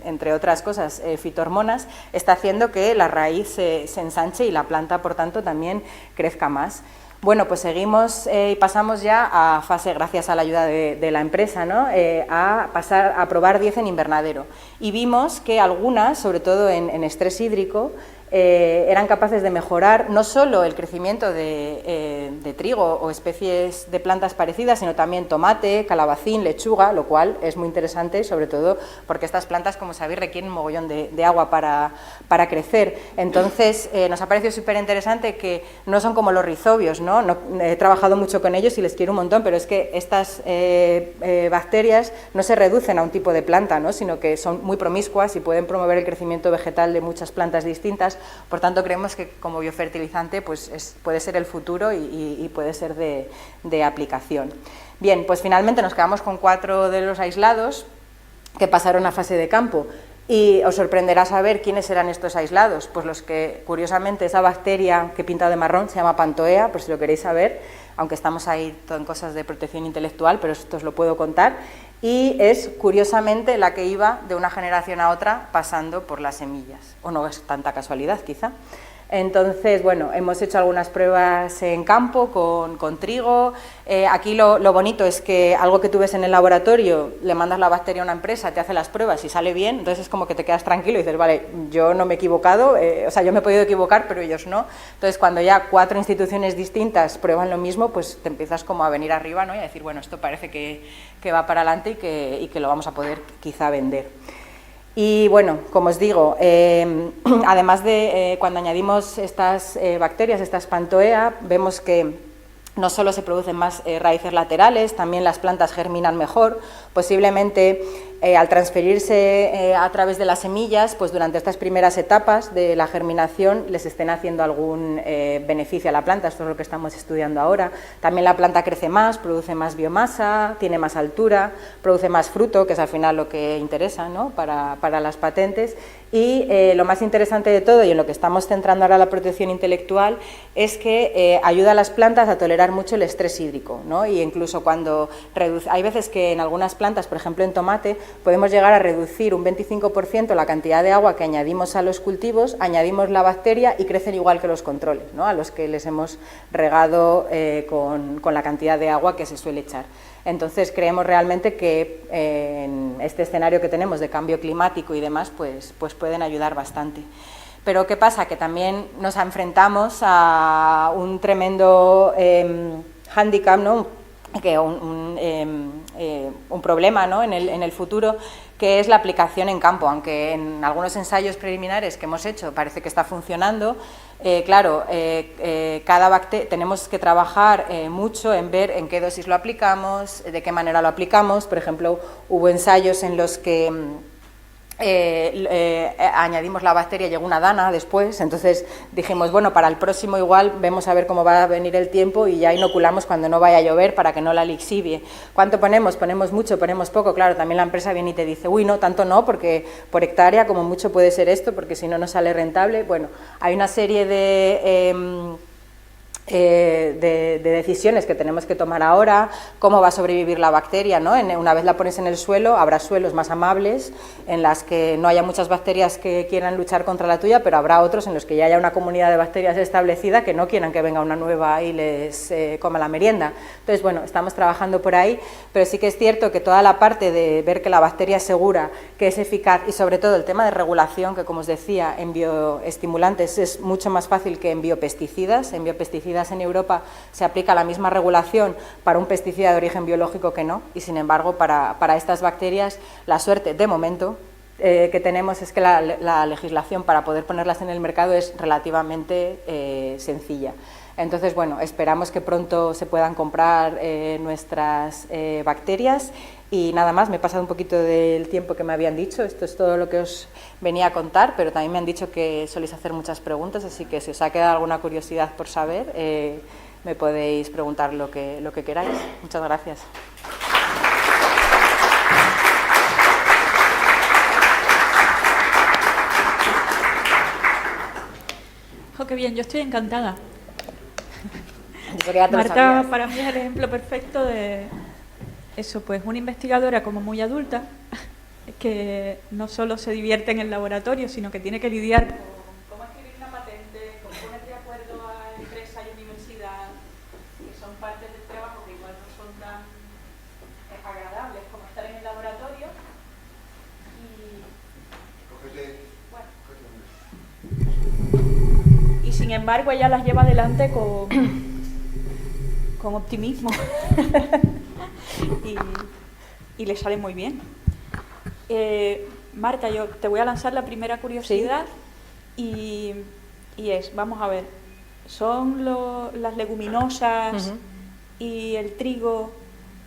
entre otras cosas, fitohormonas, está haciendo que la raíz se ensanche y la planta, por tanto, también crezca más. Bueno, pues seguimos y pasamos ya a fase, gracias a la ayuda de la empresa, ¿no? A pasar a probar 10 en invernadero. Y vimos que algunas, sobre todo en estrés hídrico, eran capaces de mejorar no solo el crecimiento de trigo o especies de plantas parecidas, sino también tomate, calabacín, lechuga, lo cual es muy interesante, sobre todo porque estas plantas, como sabéis, requieren un mogollón de agua para crecer. Entonces, nos ha parecido súper interesante que no son como los rizobios, ¿no? He trabajado mucho con ellos y les quiero un montón, pero es que estas bacterias no se reducen a un tipo de planta, ¿no? Sino que son muy promiscuas y pueden promover el crecimiento vegetal de muchas plantas distintas. Por tanto, creemos que como biofertilizante pues puede ser el futuro y puede ser de aplicación. Bien, pues finalmente nos quedamos con 4 de los aislados que pasaron a fase de campo. Y os sorprenderá saber quiénes eran estos aislados, pues los que, curiosamente, esa bacteria que pinta de marrón se llama Pantoea, por si lo queréis saber, aunque estamos ahí en cosas de protección intelectual, pero esto os lo puedo contar, y es, curiosamente, la que iba de una generación a otra pasando por las semillas, o no es tanta casualidad, quizá. Entonces, bueno, hemos hecho algunas pruebas en campo con trigo. Aquí lo bonito es que algo que tú ves en el laboratorio, le mandas la bacteria a una empresa, te hace las pruebas y sale bien, entonces es como que te quedas tranquilo y dices, vale, yo no me he equivocado, o sea, yo me he podido equivocar, pero ellos no. Entonces, cuando ya 4 instituciones distintas prueban lo mismo, pues te empiezas como a venir arriba, ¿no? Y a decir, bueno, esto parece que va para adelante y que lo vamos a poder quizá vender. Y bueno, como os digo, además de cuando añadimos estas bacterias, estas Pantoea, vemos que no solo se producen más raíces laterales, también las plantas germinan mejor, posiblemente al transferirse a través de las semillas, pues durante estas primeras etapas de la germinación les estén haciendo algún beneficio a la planta, esto es lo que estamos estudiando ahora. También la planta crece más, produce más biomasa, tiene más altura, produce más fruto, que es al final lo que interesa, ¿no? para las patentes. Y lo más interesante de todo, y en lo que estamos centrando ahora la protección intelectual, es que ayuda a las plantas a tolerar mucho el estrés hídrico, ¿no? Y incluso cuando hay veces que en algunas plantas, por ejemplo en tomate, podemos llegar a reducir un 25% la cantidad de agua que añadimos a los cultivos, añadimos la bacteria y crecen igual que los controles, ¿no? A los que les hemos regado con la cantidad de agua que se suele echar. Entonces creemos realmente que en este escenario que tenemos de cambio climático y demás, pues pueden ayudar bastante. Pero ¿qué pasa? Que también nos enfrentamos a un tremendo hándicap, ¿no? Un problema, ¿no? en el futuro, que es la aplicación en campo, aunque en algunos ensayos preliminares que hemos hecho parece que está funcionando. Claro, tenemos que trabajar mucho en ver en qué dosis lo aplicamos, de qué manera lo aplicamos. Por ejemplo, hubo ensayos en los que añadimos la bacteria, llegó una dana después, entonces dijimos, bueno, para el próximo igual vemos a ver cómo va a venir el tiempo y ya inoculamos cuando no vaya a llover para que no la lixivie. ¿Cuánto ponemos? ¿Ponemos mucho? ¿Ponemos poco? Claro, también la empresa viene y te dice, uy, no, tanto no, porque por hectárea como mucho puede ser esto, porque si no, no sale rentable. Bueno, hay una serie de decisiones que tenemos que tomar ahora, cómo va a sobrevivir la bacteria, ¿no? Una vez la pones en el suelo, habrá suelos más amables en las que no haya muchas bacterias que quieran luchar contra la tuya, pero habrá otros en los que ya haya una comunidad de bacterias establecida que no quieran que venga una nueva y les coma la merienda. Entonces, bueno, estamos trabajando por ahí, pero sí que es cierto que toda la parte de ver que la bacteria es segura, que es eficaz y sobre todo el tema de regulación, que como os decía, en bioestimulantes es mucho más fácil que en biopesticidas. En biopesticidas en Europa se aplica la misma regulación para un pesticida de origen biológico que no, y sin embargo para estas bacterias la suerte de momento que tenemos es que la legislación para poder ponerlas en el mercado es relativamente sencilla. Entonces, bueno, esperamos que pronto se puedan comprar nuestras bacterias. Y nada más, me he pasado un poquito del tiempo que me habían dicho, esto es todo lo que os venía a contar, pero también me han dicho que soléis hacer muchas preguntas, así que si os ha quedado alguna curiosidad por saber, me podéis preguntar lo que queráis. Muchas gracias. Oh, qué bien, yo estoy encantada. Marta para mí es el ejemplo perfecto de eso, pues una investigadora como muy adulta, que no solo se divierte en el laboratorio, sino que tiene que lidiar con cómo escribir una patente, con poner de acuerdo a empresa y universidad, que son partes del trabajo que igual no son tan agradables como estar en el laboratorio. Y sin embargo ella las lleva adelante con optimismo. Y le sale muy bien. Marta, yo te voy a lanzar la primera curiosidad. ¿Sí? y es, vamos a ver, ¿Son las leguminosas y el trigo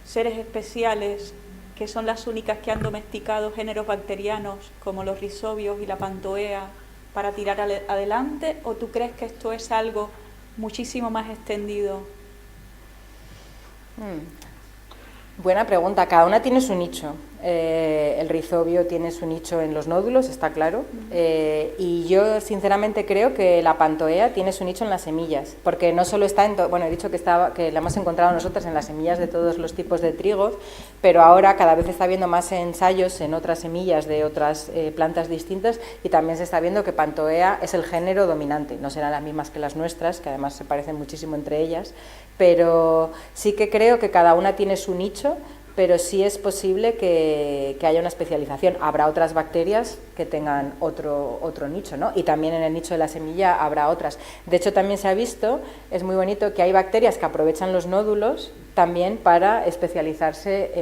seres especiales que son las únicas que han domesticado géneros bacterianos como los rizobios y la pantoea para tirar adelante? ¿O tú crees que esto es algo muchísimo más extendido? Buena pregunta. Cada una tiene su nicho. El rizobio tiene su nicho en los nódulos, está claro. Y yo sinceramente creo que la pantoea tiene su nicho en las semillas, porque no solo está en... Bueno, he dicho que la hemos encontrado nosotras en las semillas de todos los tipos de trigos, pero ahora cada vez está habiendo más ensayos en otras semillas de otras plantas distintas, y también se está viendo que pantoea es el género dominante. No serán las mismas que las nuestras, que además se parecen muchísimo entre ellas, pero sí que creo que cada una tiene su nicho, pero sí es posible que haya una especialización. Habrá otras bacterias que tengan otro nicho, ¿no? Y también en el nicho de la semilla habrá otras. De hecho, también se ha visto, es muy bonito, que hay bacterias que aprovechan los nódulos también para especializarse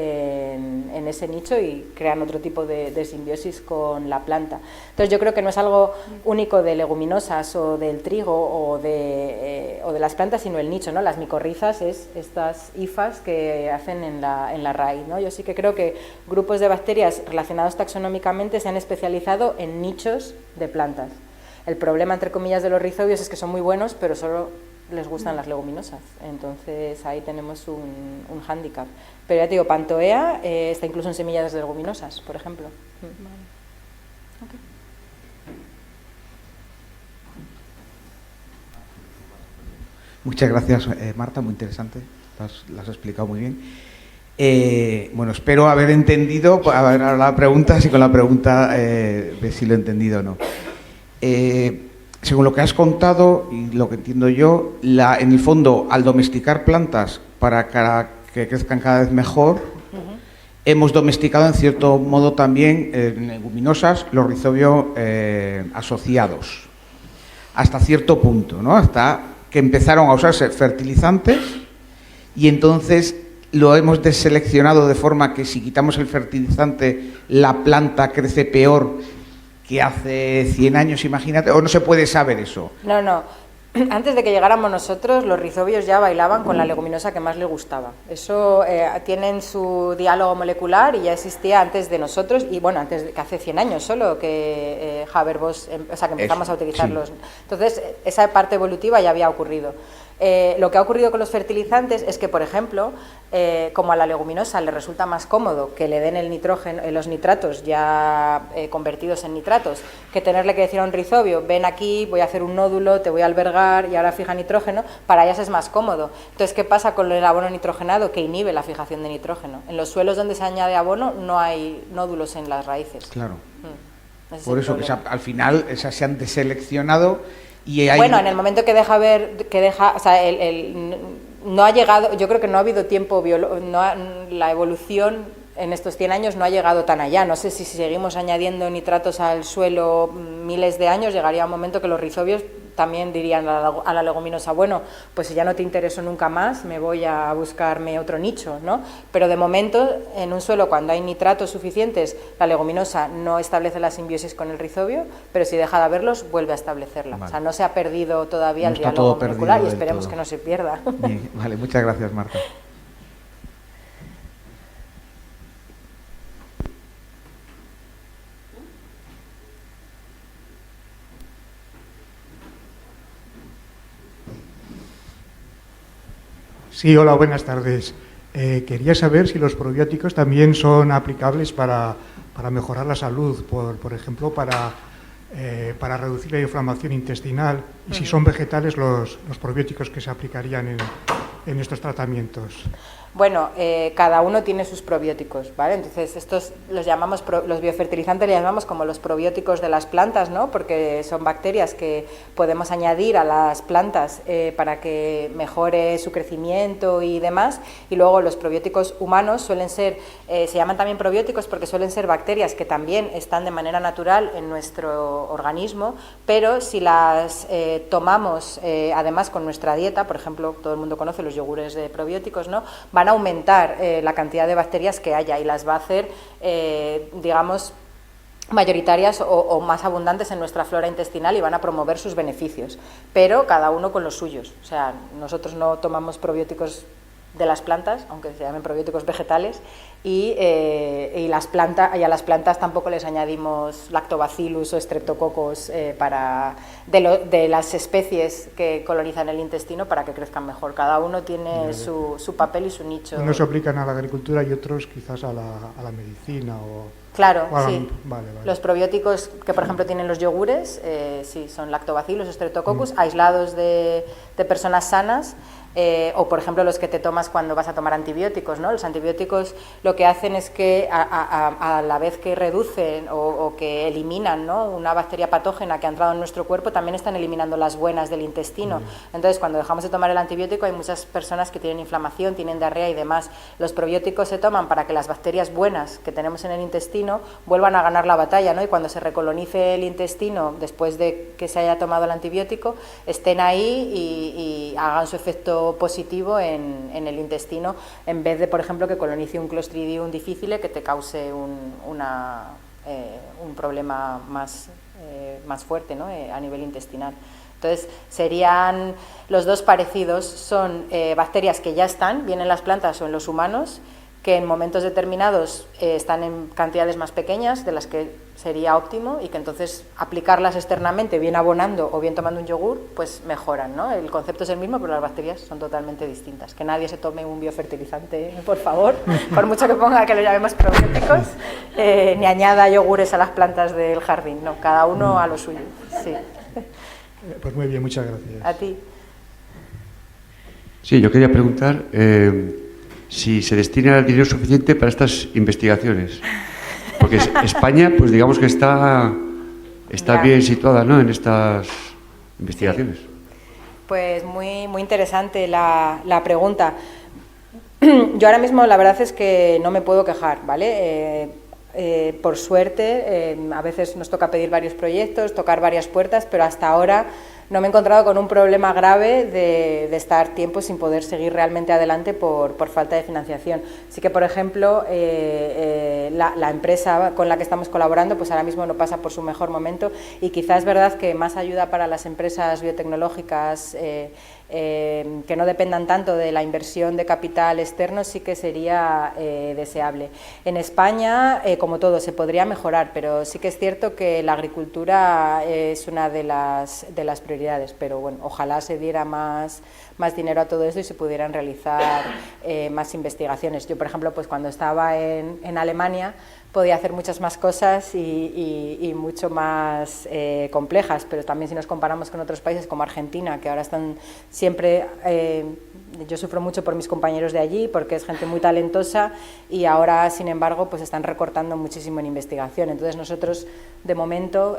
en ese nicho y crean otro tipo de simbiosis con la planta. Entonces yo creo que no es algo único de leguminosas o del trigo o de las plantas, sino el nicho, ¿no? Las micorrizas es estas hifas que hacen en la raíz, ¿no? Yo sí que creo que grupos de bacterias relacionados taxonómicamente se han especializado en nichos de plantas. El problema, entre comillas, de los rizobios es que son muy buenos, pero solo les gustan las leguminosas, entonces ahí tenemos un hándicap. Pero ya te digo, pantoea está incluso en semillas de leguminosas, por ejemplo. Vale. Okay. Muchas gracias, Marta, muy interesante, las has explicado muy bien. Bueno, espero haber entendido, haber la pregunta, si con la pregunta ves si lo he entendido o no. Según lo que has contado y lo que entiendo yo, en el fondo, al domesticar plantas para que crezcan cada vez mejor, hemos domesticado en cierto modo también leguminosas, los rizobios asociados, hasta cierto punto, ¿no? Hasta que empezaron a usarse fertilizantes y entonces lo hemos deseleccionado de forma que si quitamos el fertilizante la planta crece peor que hace 100 años, imagínate, o no se puede saber eso. No. Antes de que llegáramos nosotros, los rizobios ya bailaban con la leguminosa que más les gustaba. Eso tienen su diálogo molecular y ya existía antes de nosotros, y bueno, antes de que hace 100 años solo que Haber-Bosch, que empezamos a utilizarlos. Sí. Entonces, esa parte evolutiva ya había ocurrido. Lo que ha ocurrido con los fertilizantes es que, por ejemplo, como a la leguminosa le resulta más cómodo que le den el nitrógeno, los nitratos ya convertidos en nitratos, que tenerle que decir a un rizobio, ven aquí, voy a hacer un nódulo, te voy a albergar y ahora fija nitrógeno, para ellas es más cómodo. Entonces, ¿qué pasa con el abono nitrogenado? Que inhibe la fijación de nitrógeno. En los suelos donde se añade abono no hay nódulos en las raíces. Claro. Por eso que al final esas se han deseleccionado. Bueno, en el momento que deja o sea, no ha llegado, yo creo que no ha habido tiempo, la evolución en estos 100 años no ha llegado tan allá. No sé si seguimos añadiendo nitratos al suelo miles de años, llegaría un momento que los rizobios también dirían a la leguminosa, bueno, pues si ya no te intereso nunca más, me voy a buscarme otro nicho, ¿no? Pero de momento, en un suelo, cuando hay nitratos suficientes, la leguminosa no establece la simbiosis con el rizobio, pero si deja de haberlos, vuelve a establecerla. Vale. O sea, no se ha perdido todavía el diálogo molecular y esperemos que no se pierda. Bien, vale, muchas gracias, Marta. Sí, hola, buenas tardes. Quería saber si los probióticos también son aplicables para mejorar la salud, por ejemplo, para reducir la inflamación intestinal, y si son vegetales los probióticos que se aplicarían en estos tratamientos. Bueno, cada uno tiene sus probióticos, ¿vale? Entonces, estos los llamamos, los biofertilizantes les llamamos como los probióticos de las plantas, ¿no? Porque son bacterias que podemos añadir a las plantas para que mejore su crecimiento y demás. Y luego los probióticos humanos suelen ser, se llaman también probióticos porque suelen ser bacterias que también están de manera natural en nuestro organismo, pero si las tomamos además con nuestra dieta, por ejemplo, todo el mundo conoce los yogures de probióticos, ¿no? Van a aumentar la cantidad de bacterias que haya y las va a hacer, digamos, mayoritarias o más abundantes en nuestra flora intestinal y van a promover sus beneficios, pero cada uno con los suyos. O sea, nosotros no tomamos probióticos de las plantas, aunque se llamen probióticos vegetales, y a las plantas tampoco les añadimos lactobacillus o streptococcus de las especies que colonizan el intestino para que crezcan mejor. Cada uno tiene su papel y su nicho. Unos se aplican a la agricultura y otros quizás a la medicina o... Claro, sí. Vale. Los probióticos que, por ejemplo, tienen los yogures, sí, son lactobacillus, streptococcus, aislados de personas sanas, o, por ejemplo, los que te tomas cuando vas a tomar antibióticos, ¿no? Los antibióticos lo que hacen es que, a la vez que reducen o que eliminan, ¿no?, una bacteria patógena que ha entrado en nuestro cuerpo, también están eliminando las buenas del intestino. Entonces, cuando dejamos de tomar el antibiótico, hay muchas personas que tienen inflamación, tienen diarrea y demás. Los probióticos se toman para que las bacterias buenas que tenemos en el intestino vuelvan a ganar la batalla, ¿no? Y cuando se recolonice el intestino, después de que se haya tomado el antibiótico, estén ahí y hagan su efecto positivo en el intestino, en vez de, por ejemplo, que colonice un Clostridium difficile que te cause un problema más fuerte, ¿no?, a nivel intestinal. Entonces, serían los dos parecidos, son bacterias que ya están, bien en las plantas o en los humanos, que en momentos determinados están en cantidades más pequeñas de las que sería óptimo y que entonces aplicarlas externamente, bien abonando o bien tomando un yogur, pues mejoran, ¿no? El concepto es el mismo, pero las bacterias son totalmente distintas. Que nadie se tome un biofertilizante, por favor, por mucho que ponga que lo llamemos probióticos, ni añada yogures a las plantas del jardín, no, cada uno a lo suyo. Sí. Pues muy bien, muchas gracias. A ti. Sí, yo quería preguntar si se destina el dinero suficiente para estas investigaciones. Porque España, pues digamos que está bien situada, ¿no?, en estas investigaciones. Sí. Pues muy interesante la pregunta. Yo ahora mismo la verdad es que no me puedo quejar, ¿vale? Por suerte, a veces nos toca pedir varios proyectos, tocar varias puertas, pero hasta ahora no me he encontrado con un problema grave de estar tiempo sin poder seguir realmente adelante por falta de financiación. Así que, por ejemplo, la empresa con la que estamos colaborando, pues ahora mismo no pasa por su mejor momento y quizás es verdad que más ayuda para las empresas biotecnológicas que no dependan tanto de la inversión de capital externo sí que sería deseable. En España, como todo, se podría mejorar, pero sí que es cierto que la agricultura es una de las prioridades, pero bueno, ojalá se diera más dinero a todo esto y se pudieran realizar más investigaciones. Yo, por ejemplo, pues cuando estaba en Alemania podía hacer muchas más cosas y mucho más complejas, pero también si nos comparamos con otros países como Argentina, que ahora están siempre... yo sufro mucho por mis compañeros de allí porque es gente muy talentosa y ahora, sin embargo, pues están recortando muchísimo en investigación. Entonces nosotros, de momento,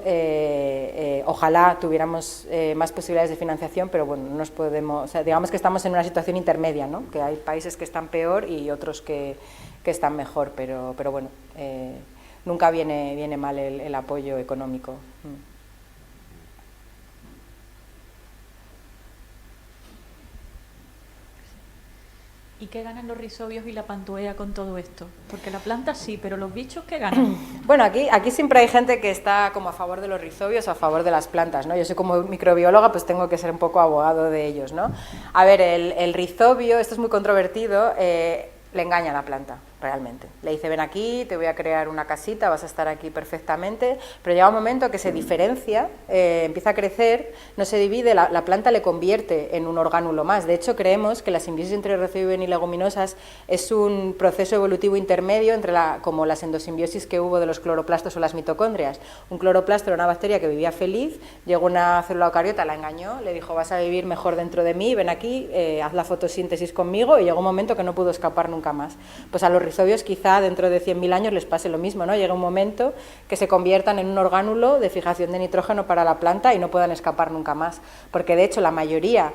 ojalá tuviéramos más posibilidades de financiación, pero bueno, no nos podemos... O sea, digamos que estamos en una situación intermedia, ¿no?, que hay países que están peor y otros que están mejor, pero bueno, nunca viene mal el apoyo económico. ¿Y qué ganan los rizobios y la pantuea con todo esto? Porque la planta sí, pero los bichos, ¿qué ganan? Bueno, aquí siempre hay gente que está como a favor de los rizobios o a favor de las plantas, ¿no? Yo soy como microbióloga, pues tengo que ser un poco abogado de ellos, ¿no? A ver, el rizobio, esto es muy controvertido, le engaña a la planta, realmente. Le dice, ven aquí, te voy a crear una casita, vas a estar aquí perfectamente, pero llega un momento que se diferencia, empieza a crecer, no se divide, la planta le convierte en un orgánulo más. De hecho, creemos que la simbiosis entre rizobio y leguminosas es un proceso evolutivo intermedio entre como las endosimbiosis que hubo de los cloroplastos o las mitocondrias. Un cloroplasto era una bacteria que vivía feliz, llegó una célula eucariota, la engañó, le dijo, vas a vivir mejor dentro de mí, ven aquí, haz la fotosíntesis conmigo, y llegó un momento que no pudo escapar nunca más. Pues a los rizobios quizá dentro de 100.000 años les pase lo mismo, ¿no? Llega un momento que se conviertan en un orgánulo de fijación de nitrógeno para la planta y no puedan escapar nunca más, porque de hecho la mayoría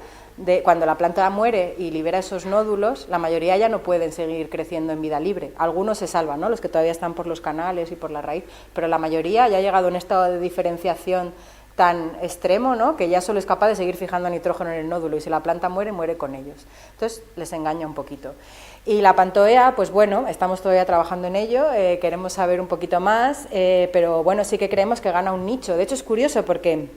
cuando la planta muere y libera esos nódulos, la mayoría ya no pueden seguir creciendo en vida libre. Algunos se salvan, ¿no?, los que todavía están por los canales y por la raíz, pero la mayoría ya ha llegado a un estado de diferenciación tan extremo, ¿no?, que ya solo es capaz de seguir fijando nitrógeno en el nódulo y si la planta muere, muere con ellos. Entonces les engaña un poquito. Y la Pantoea, pues bueno, estamos todavía trabajando en ello, queremos saber un poquito más, pero bueno, sí que creemos que gana un nicho. De hecho es curioso porque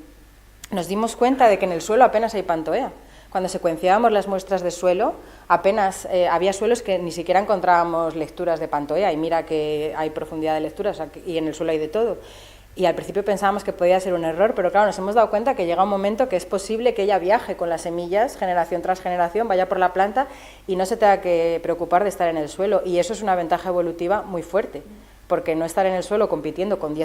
nos dimos cuenta de que en el suelo apenas hay Pantoea. Cuando secuenciábamos las muestras de suelo, apenas había suelos que ni siquiera encontrábamos lecturas de Pantoea, y mira que hay profundidad de lecturas y en el suelo hay de todo. Y al principio pensábamos que podía ser un error, pero claro, nos hemos dado cuenta que llega un momento que es posible que ella viaje con las semillas, generación tras generación, vaya por la planta y no se tenga que preocupar de estar en el suelo. Y eso es una ventaja evolutiva muy fuerte, porque no estar en el suelo compitiendo con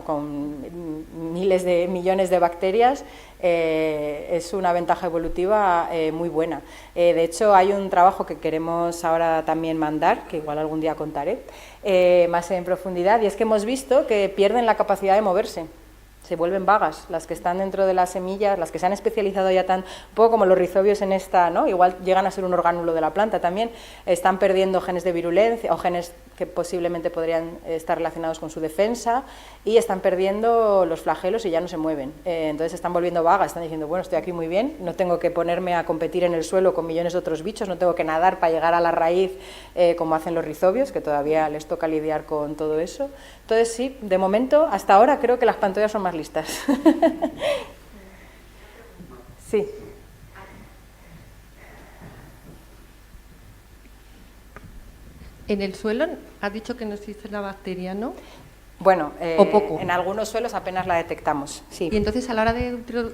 con miles de millones de bacterias es una ventaja evolutiva muy buena. De hecho, hay un trabajo que queremos ahora también mandar, que igual algún día contaré, más en profundidad, y es que hemos visto que pierden la capacidad de moverse. Se vuelven vagas, las que están dentro de las semillas, las que se han especializado ya un poco como los rizobios en esta, ¿no? Igual llegan a ser un orgánulo de la planta también, están perdiendo genes de virulencia o genes que posiblemente podrían estar relacionados con su defensa, y están perdiendo los flagelos y ya no se mueven. Entonces se están volviendo vagas, están diciendo, bueno, estoy aquí muy bien, no tengo que ponerme a competir en el suelo con millones de otros bichos, no tengo que nadar para llegar a la raíz como hacen los rizobios, que todavía les toca lidiar con todo eso. Entonces sí, de momento, hasta ahora creo que las Pantoeas son más listas. Sí. En el suelo has dicho que no existe la bacteria, ¿no? Bueno, ¿O poco? En algunos suelos apenas la detectamos, sí. Y entonces, a la hora de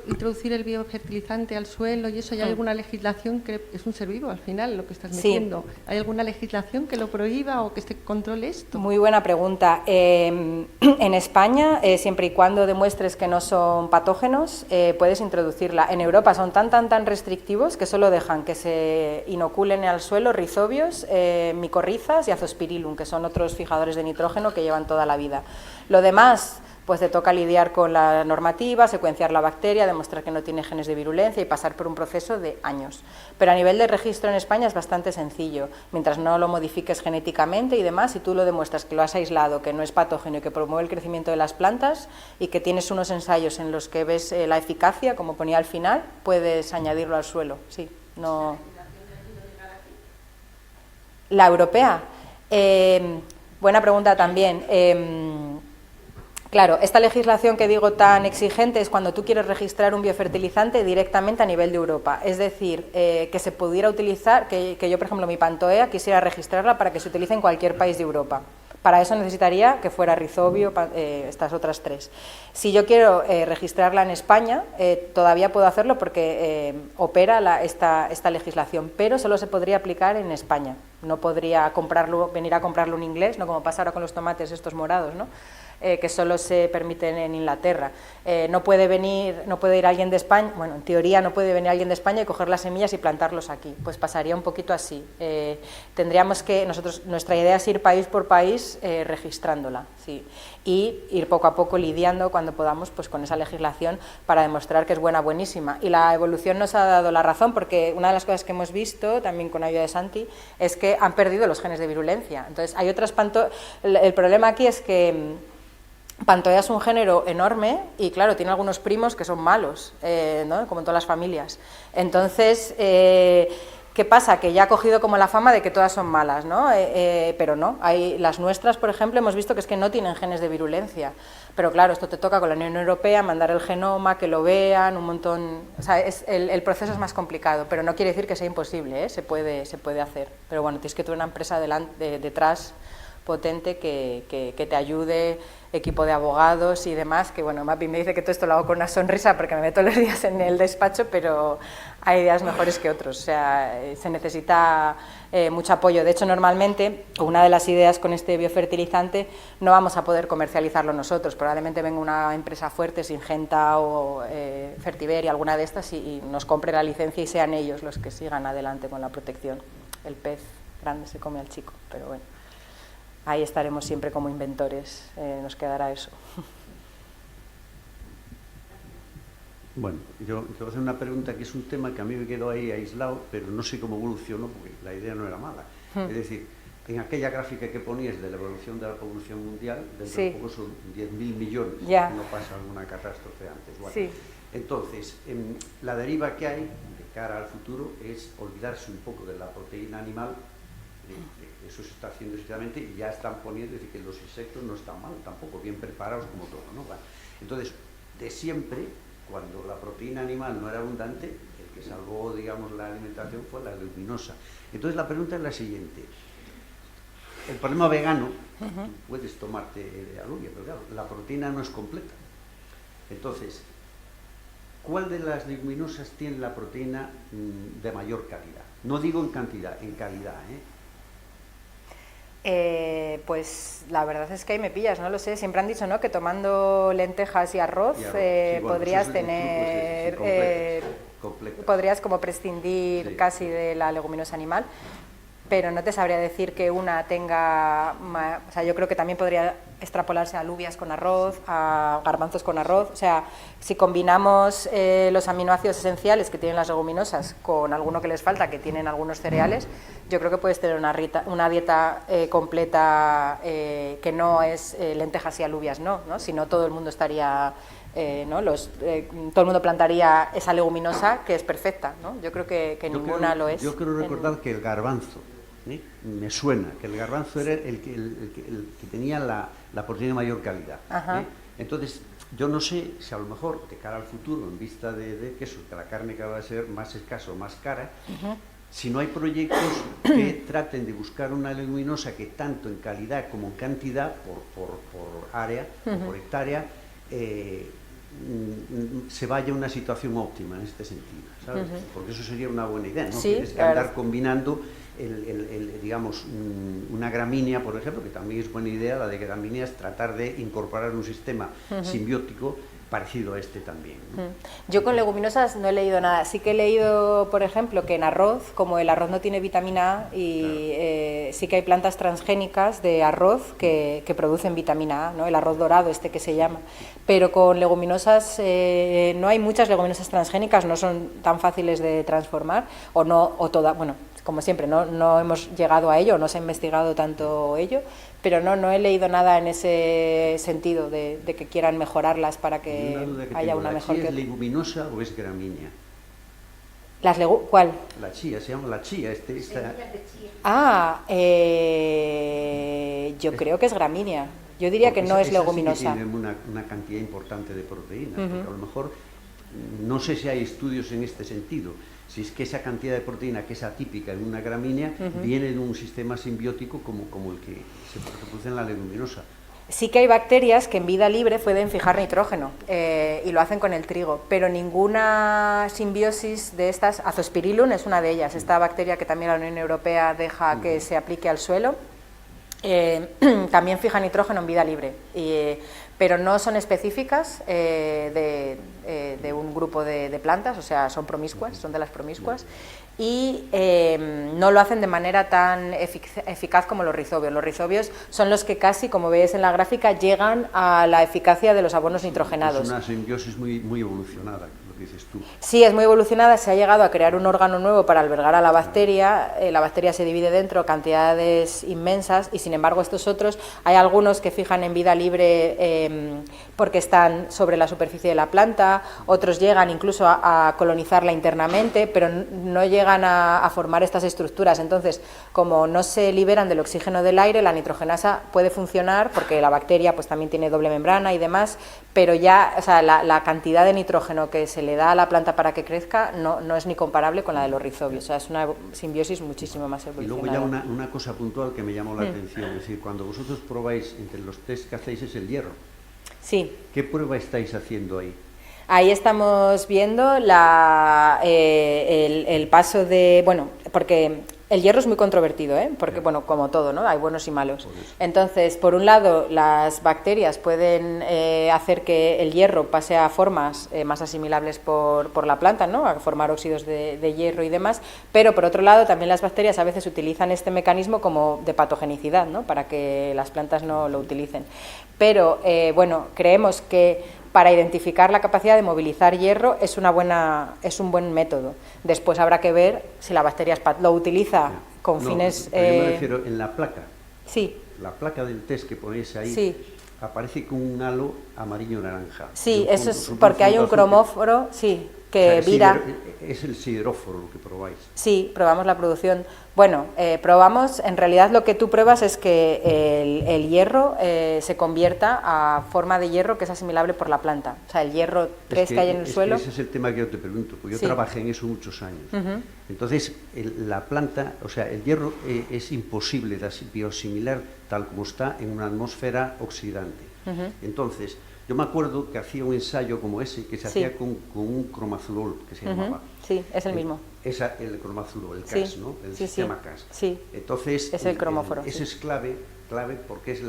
introducir el biofertilizante al suelo y eso, ¿hay alguna legislación que es un ser vivo al final lo que estás metiendo? Sí. ¿Hay alguna legislación que lo prohíba o que controle esto? Muy buena pregunta. En España, siempre y cuando demuestres que no son patógenos, puedes introducirla. En Europa son tan restrictivos que solo dejan que se inoculen al suelo rizobios, micorrizas y azospirillum, que son otros fijadores de nitrógeno que llevan toda la vida. Lo demás, pues te toca lidiar con la normativa, secuenciar la bacteria, demostrar que no tiene genes de virulencia y pasar por un proceso de años. Pero a nivel de registro en España es bastante sencillo. Mientras no lo modifiques genéticamente y demás, si tú lo demuestras que lo has aislado, que no es patógeno y que promueve el crecimiento de las plantas y que tienes unos ensayos en los que ves la eficacia, como ponía al final, puedes añadirlo al suelo. Sí, no. La europea. Buena pregunta también. Claro, esta legislación que digo tan exigente es cuando tú quieres registrar un biofertilizante directamente a nivel de Europa. Es decir, que se pudiera utilizar, que yo, por ejemplo, mi Pantoea quisiera registrarla para que se utilice en cualquier país de Europa. Para eso necesitaría que fuera rizobio, estas otras tres. Si yo quiero registrarla en España, todavía puedo hacerlo porque opera esta legislación, pero solo se podría aplicar en España. No podría venir a comprarlo en inglés, no como pasa ahora con los tomates estos morados, ¿no? Que solo se permiten en Inglaterra. No puede ir alguien de España, bueno, en teoría no puede venir alguien de España y coger las semillas y plantarlos aquí. Pues pasaría un poquito así. Tendríamos que, nuestra idea es ir país por país registrándola, sí, y ir poco a poco lidiando cuando podamos pues con esa legislación para demostrar que es buenísima. Y la evolución nos ha dado la razón, porque una de las cosas que hemos visto, también con ayuda de Santi, es que han perdido los genes de virulencia. Entonces, hay otras el problema aquí es que Pantoea es un género enorme y, claro, tiene algunos primos que son malos, ¿no? Como en todas las familias. Entonces, ¿qué pasa? Que ya ha cogido como la fama de que todas son malas, ¿no? Pero no, las nuestras, por ejemplo, hemos visto que es que no tienen genes de virulencia. Pero claro, esto te toca con la Unión Europea, mandar el genoma, que lo vean, un montón. O sea, el proceso es más complicado, pero no quiere decir que sea imposible, ¿eh? Se puede hacer. Pero bueno, tienes que tener una empresa detrás potente que te ayude, equipo de abogados y demás, que bueno, Mapi me dice que todo esto lo hago con una sonrisa porque me meto los días en el despacho, pero hay días mejores que otros, o sea, se necesita mucho apoyo. De hecho, normalmente, una de las ideas con este biofertilizante, no vamos a poder comercializarlo nosotros, probablemente venga una empresa fuerte, Syngenta o Fertiber y alguna de estas, y nos compre la licencia y sean ellos los que sigan adelante con la protección. El pez grande se come al chico, pero bueno. Ahí estaremos siempre como inventores, nos quedará eso. Bueno, yo te voy a hacer una pregunta que es un tema que a mí me quedó ahí aislado, pero no sé cómo evolucionó, porque la idea no era mala. Es decir, en aquella gráfica que ponías de la evolución de la población mundial, dentro de poco son 10.000 millones, si no pasa alguna catástrofe antes. Bueno, entonces, la deriva que hay de cara al futuro es olvidarse un poco de la proteína animal. Eso se está haciendo precisamente y ya están poniendo, es decir, que los insectos no están mal, tampoco bien preparados como todo, ¿no? Bueno, entonces, de siempre, cuando la proteína animal no era abundante, el que salvó, digamos, la alimentación fue la leguminosa. Entonces, la pregunta es la siguiente. El problema vegano, tú puedes tomarte alubia, pero claro, la proteína no es completa. Entonces, ¿cuál de las leguminosas tiene la proteína de mayor calidad? No digo en cantidad, en calidad, pues la verdad es que ahí me pillas, no lo sé. Siempre han dicho, ¿no?, que tomando lentejas y arroz, podrías tener, podrías como prescindir casi de la leguminosa animal, pero no te sabría decir que una tenga, o sea, yo creo que también podría extrapolarse a alubias con arroz, a garbanzos con arroz. O sea, si combinamos los aminoácidos esenciales que tienen las leguminosas con alguno que les falta, que tienen algunos cereales, yo creo que puedes tener una dieta completa que no es lentejas y alubias, ¿no? Si no, todo el mundo estaría... todo el mundo plantaría esa leguminosa que es perfecta, ¿no? Yo creo que ninguna lo es. Yo quiero recordar que el garbanzo, me suena que el garbanzo era el que tenía la proteína de mayor calidad. Entonces, yo no sé si a lo mejor de cara al futuro, en vista de que eso, que la carne cada vez va a ser más escasa o más cara, si no hay proyectos que traten de buscar una leguminosa que tanto en calidad como en cantidad por área o por hectárea se vaya a una situación óptima en este sentido, ¿sabes? Porque eso sería una buena idea, ¿no? Tienes que andar combinando digamos, una gramínea, por ejemplo, que también es buena idea, la de gramíneas, tratar de incorporar un sistema simbiótico parecido a este también, ¿no? Yo con leguminosas no he leído nada. Sí que he leído, por ejemplo, que en arroz, como el arroz no tiene vitamina A, y sí que hay plantas transgénicas de arroz que producen vitamina A, ¿no? El arroz dorado, este que se llama. Pero con leguminosas no hay muchas leguminosas transgénicas, no son tan fáciles de transformar, bueno, como siempre, no hemos llegado a ello, no se ha investigado tanto ello, pero no he leído nada en ese sentido de que quieran mejorarlas para que haya una mejor... ¿La chía es leguminosa o es gramínea? ¿Cuál? La chía, se llama la chía. Yo creo que es gramínea. Yo diría que no es leguminosa. Sí que tiene una cantidad importante de proteínas, porque a lo mejor, no sé si hay estudios en este sentido, si es que esa cantidad de proteína que es atípica en una gramínea viene de un sistema simbiótico como el que se produce en la leguminosa. Sí que hay bacterias que en vida libre pueden fijar nitrógeno y lo hacen con el trigo, pero ninguna simbiosis de estas, Azospirillum es una de ellas, esta bacteria que también la Unión Europea deja que se aplique al suelo, también fija nitrógeno en vida libre, pero no son específicas de un grupo de plantas, o sea, son promiscuas, son de las promiscuas, y no lo hacen de manera tan eficaz como los rizobios. Los rizobios son los que casi, como veis en la gráfica, llegan a la eficacia de los abonos nitrogenados. Es una simbiosis muy evolucionada, lo que dices tú. Sí, es muy evolucionada, se ha llegado a crear un órgano nuevo para albergar a la bacteria se divide dentro cantidades inmensas y sin embargo estos otros, hay algunos que fijan en vida libre porque están sobre la superficie de la planta, otros llegan incluso a colonizarla internamente, pero no llegan a formar estas estructuras. Entonces, como no se liberan del oxígeno del aire, la nitrogenasa puede funcionar porque la bacteria pues también tiene doble membrana y demás, pero ya, o sea, la cantidad de nitrógeno que se le da a la planta para que crezca no es ni comparable con la de los rizobios, o sea, es una simbiosis muchísimo más evolucionada. Y luego ya una cosa puntual que me llamó la atención, es decir, cuando vosotros probáis, entre los test que hacéis es el hierro. Sí. ¿Qué prueba estáis haciendo ahí? Ahí estamos viendo el paso de... Bueno, porque el hierro es muy controvertido, porque, bueno, como todo, ¿no? Hay buenos y malos. Entonces, por un lado, las bacterias pueden hacer que el hierro pase a formas más asimilables por la planta, ¿no? A formar óxidos de hierro y demás, pero por otro lado, también las bacterias a veces utilizan este mecanismo como de patogenicidad, ¿no? Para que las plantas no lo utilicen. Pero, bueno, creemos que para identificar la capacidad de movilizar hierro es un buen método. Después habrá que ver si la bacteria lo utiliza con fines... Yo me refiero en la placa. Sí. La placa del test que ponéis ahí, sí, aparece con un halo amarillo-naranja. Sí, eso es porque hay un cromóforo, sí, que vira... Es el sideróforo lo que probáis. Sí, probamos la producción. Bueno, probamos, en realidad lo que tú pruebas es que el hierro se convierta a forma de hierro que es asimilable por la planta. O sea, el hierro 3 que hay en el suelo... Ese es el tema que yo te pregunto, porque yo trabajé en eso muchos años. Entonces, la planta, o sea, el hierro es imposible de biosimilar tal como está en una atmósfera oxidante. Entonces, yo me acuerdo que hacía un ensayo como ese, que se hacía con un cromazulol, que se llamaba. Sí, es el mismo. El cromazulol, el CAS, ¿no? El sistema CAS. Sí, entonces, es el cromóforo. Ese es clave porque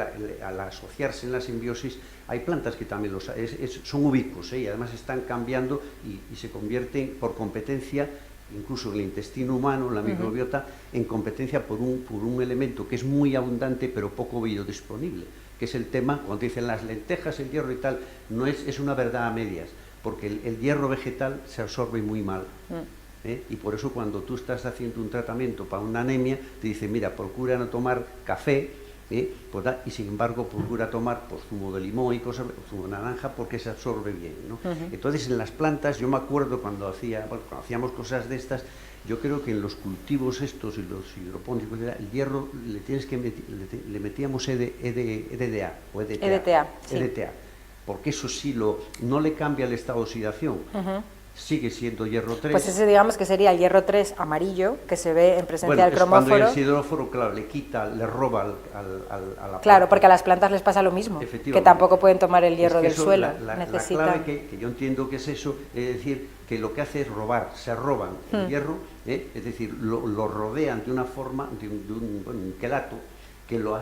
al asociarse en la simbiosis, hay plantas que también son ubicuos, y además están cambiando y se convierten por competencia, incluso en el intestino humano, en la microbiota, en competencia por un elemento que es muy abundante pero poco biodisponible, que es el tema, cuando dicen las lentejas, el hierro y tal, no es una verdad a medias, porque el hierro vegetal se absorbe muy mal. Y por eso cuando tú estás haciendo un tratamiento para una anemia, te dicen, mira, procura no tomar café, pues y sin embargo procura tomar zumo de limón y cosas, zumo de naranja, porque se absorbe bien, ¿no? Entonces en las plantas, yo me acuerdo cuando hacíamos cosas de estas, yo creo que en los cultivos estos y los hidropónicos, el hierro le metíamos EDTA o EDTA, porque eso sí no le cambia el estado de oxidación. Sigue siendo hierro 3. Pues ese digamos que sería el hierro 3 amarillo, que se ve en presencia del cromóforo. Cuando el sideróforo, claro, le roba a la planta. Claro, porque a las plantas les pasa lo mismo, que tampoco pueden tomar el hierro del suelo. La clave que yo entiendo que es eso, es decir, que lo que hace es robar, se roban el hierro, es decir, lo rodean de una forma, de un quelato, que lo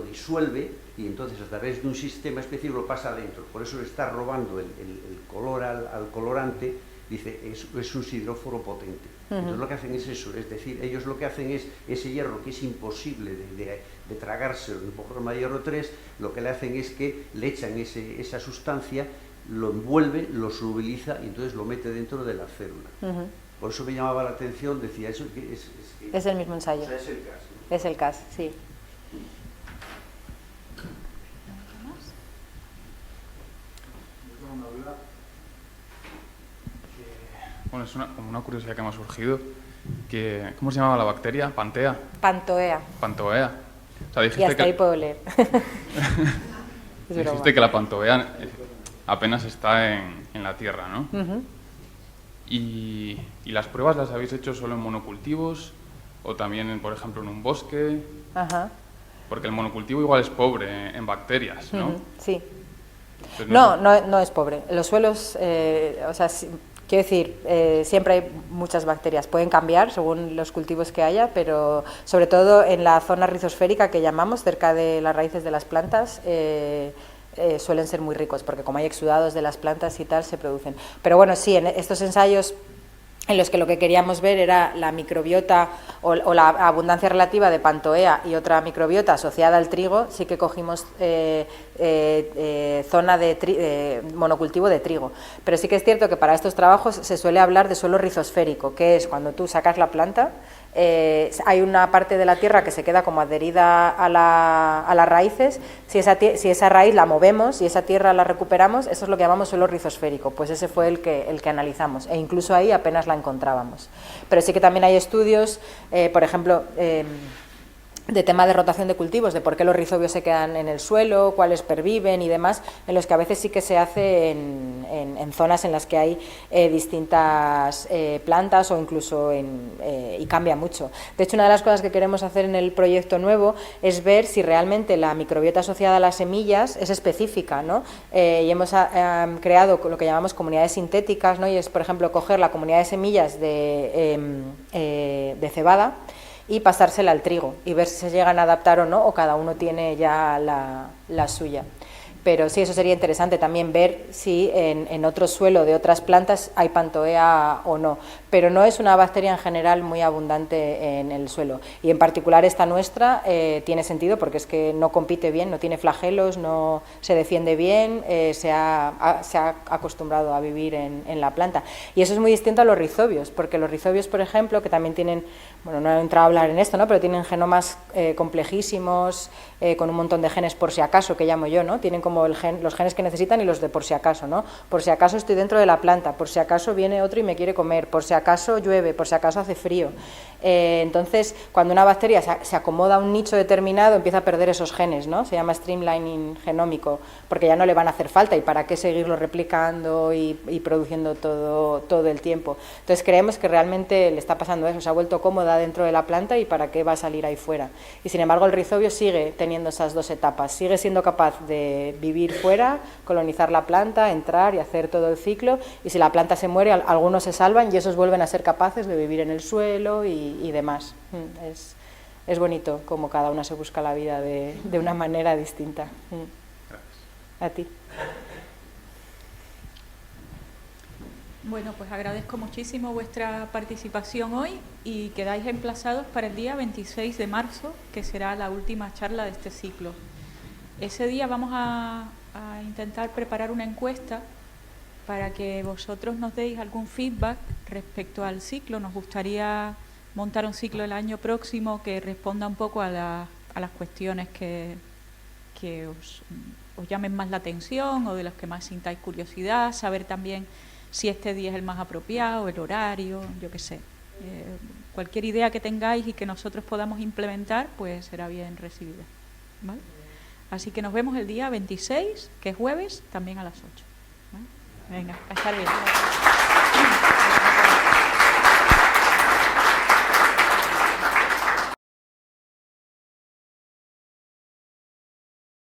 disuelve y entonces a través de un sistema específico lo pasa adentro. Por eso le está robando el color al colorante, dice, es un sideróforo potente. Entonces lo que hacen es eso, es decir, ellos lo que hacen es ese hierro que es imposible de tragarse por forma de hierro 3, lo que le hacen es que le echan esa sustancia, lo envuelve, lo solubiliza y entonces lo mete dentro de la célula. Por eso me llamaba la atención, decía, eso es el mismo ensayo. O sea, es el CAS, ¿no? Es el CAS, sí. Bueno, es una curiosidad que me ha surgido. ¿Cómo se llamaba la bacteria? ¿Pantea? Pantoea. Pantoea. O sea, dijiste y hasta ahí puedo leer. Dijiste que la pantoea apenas está en la tierra, ¿no? ¿Y las pruebas las habéis hecho solo en monocultivos o también, por ejemplo, en un bosque? Porque el monocultivo igual es pobre en bacterias, ¿no? Sí. Entonces, no es pobre. Los suelos, o sea, quiero decir, siempre hay muchas bacterias. Pueden cambiar según los cultivos que haya, pero sobre todo en la zona rizosférica que llamamos, cerca de las raíces de las plantas, suelen ser muy ricos, porque como hay exudados de las plantas y tal, se producen. Pero bueno, sí, en estos ensayos en los que lo que queríamos ver era la microbiota o la abundancia relativa de Pantoea y otra microbiota asociada al trigo, sí que cogimos zona de monocultivo de trigo. Pero sí que es cierto que para estos trabajos se suele hablar de suelo rizosférico, que es cuando tú sacas la planta, hay una parte de la tierra que se queda como adherida a las raíces. Si esa raíz la movemos y esa tierra la recuperamos, eso es lo que llamamos suelo rizosférico. Pues ese fue el que analizamos, e incluso ahí apenas la encontrábamos. Pero sí que también hay estudios, por ejemplo, de tema de rotación de cultivos, de por qué los rizobios se quedan en el suelo, cuáles perviven y demás, en los que a veces sí que se hace en zonas en las que hay distintas plantas o incluso y cambia mucho. De hecho, una de las cosas que queremos hacer en el proyecto nuevo es ver si realmente la microbiota asociada a las semillas es específica, ¿no? Y hemos creado lo que llamamos comunidades sintéticas, ¿no? Y es, por ejemplo, coger la comunidad de semillas de cebada y pasársela al trigo y ver si se llegan a adaptar o no, o cada uno tiene ya la suya. Pero sí, eso sería interesante también ver si en otro suelo de otras plantas hay Pantoea o no. Pero no es una bacteria en general muy abundante en el suelo. Y en particular esta nuestra tiene sentido porque es que no compite bien, no tiene flagelos, no se defiende bien, se ha acostumbrado a vivir en la planta. Y eso es muy distinto a los rizobios, porque los rizobios, por ejemplo, que también tienen, bueno, no he entrado a hablar en esto, ¿no? Pero tienen genomas complejísimos, con un montón de genes por si acaso, que llamo yo, ¿no? Tienen como los genes que necesitan y los de por si acaso, ¿no? Por si acaso estoy dentro de la planta, por si acaso viene otro y me quiere comer, por si acaso llueve, por si acaso hace frío. Entonces, cuando una bacteria se acomoda a un nicho determinado, empieza a perder esos genes, ¿no? Se llama streamlining genómico, porque ya no le van a hacer falta y para qué seguirlo replicando y produciendo todo el tiempo. Entonces, creemos que realmente le está pasando eso, se ha vuelto cómoda dentro de la planta y para qué va a salir ahí fuera. Y sin embargo, el rizobio sigue teniendo esas dos etapas, sigue siendo capaz de vivir fuera, colonizar la planta, entrar y hacer todo el ciclo, y si la planta se muere, algunos se salvan y esos vuelven a ser capaces de vivir en el suelo y demás. Es bonito como cada una se busca la vida de una manera distinta. A ti. Bueno, pues agradezco muchísimo vuestra participación hoy y quedáis emplazados para el día 26 de marzo, que será la última charla de este ciclo. Ese día vamos a intentar preparar una encuesta para que vosotros nos deis algún feedback respecto al ciclo. Nos gustaría montar un ciclo el año próximo que responda un poco a las cuestiones que os llamen más la atención o de las que más sintáis curiosidad, saber también si este día es el más apropiado, el horario, yo qué sé. Cualquier idea que tengáis y que nosotros podamos implementar, pues será bien recibida, ¿vale? Así que nos vemos el día 26, que es jueves, también a las 8. ¿Vale? Venga, a estar bien.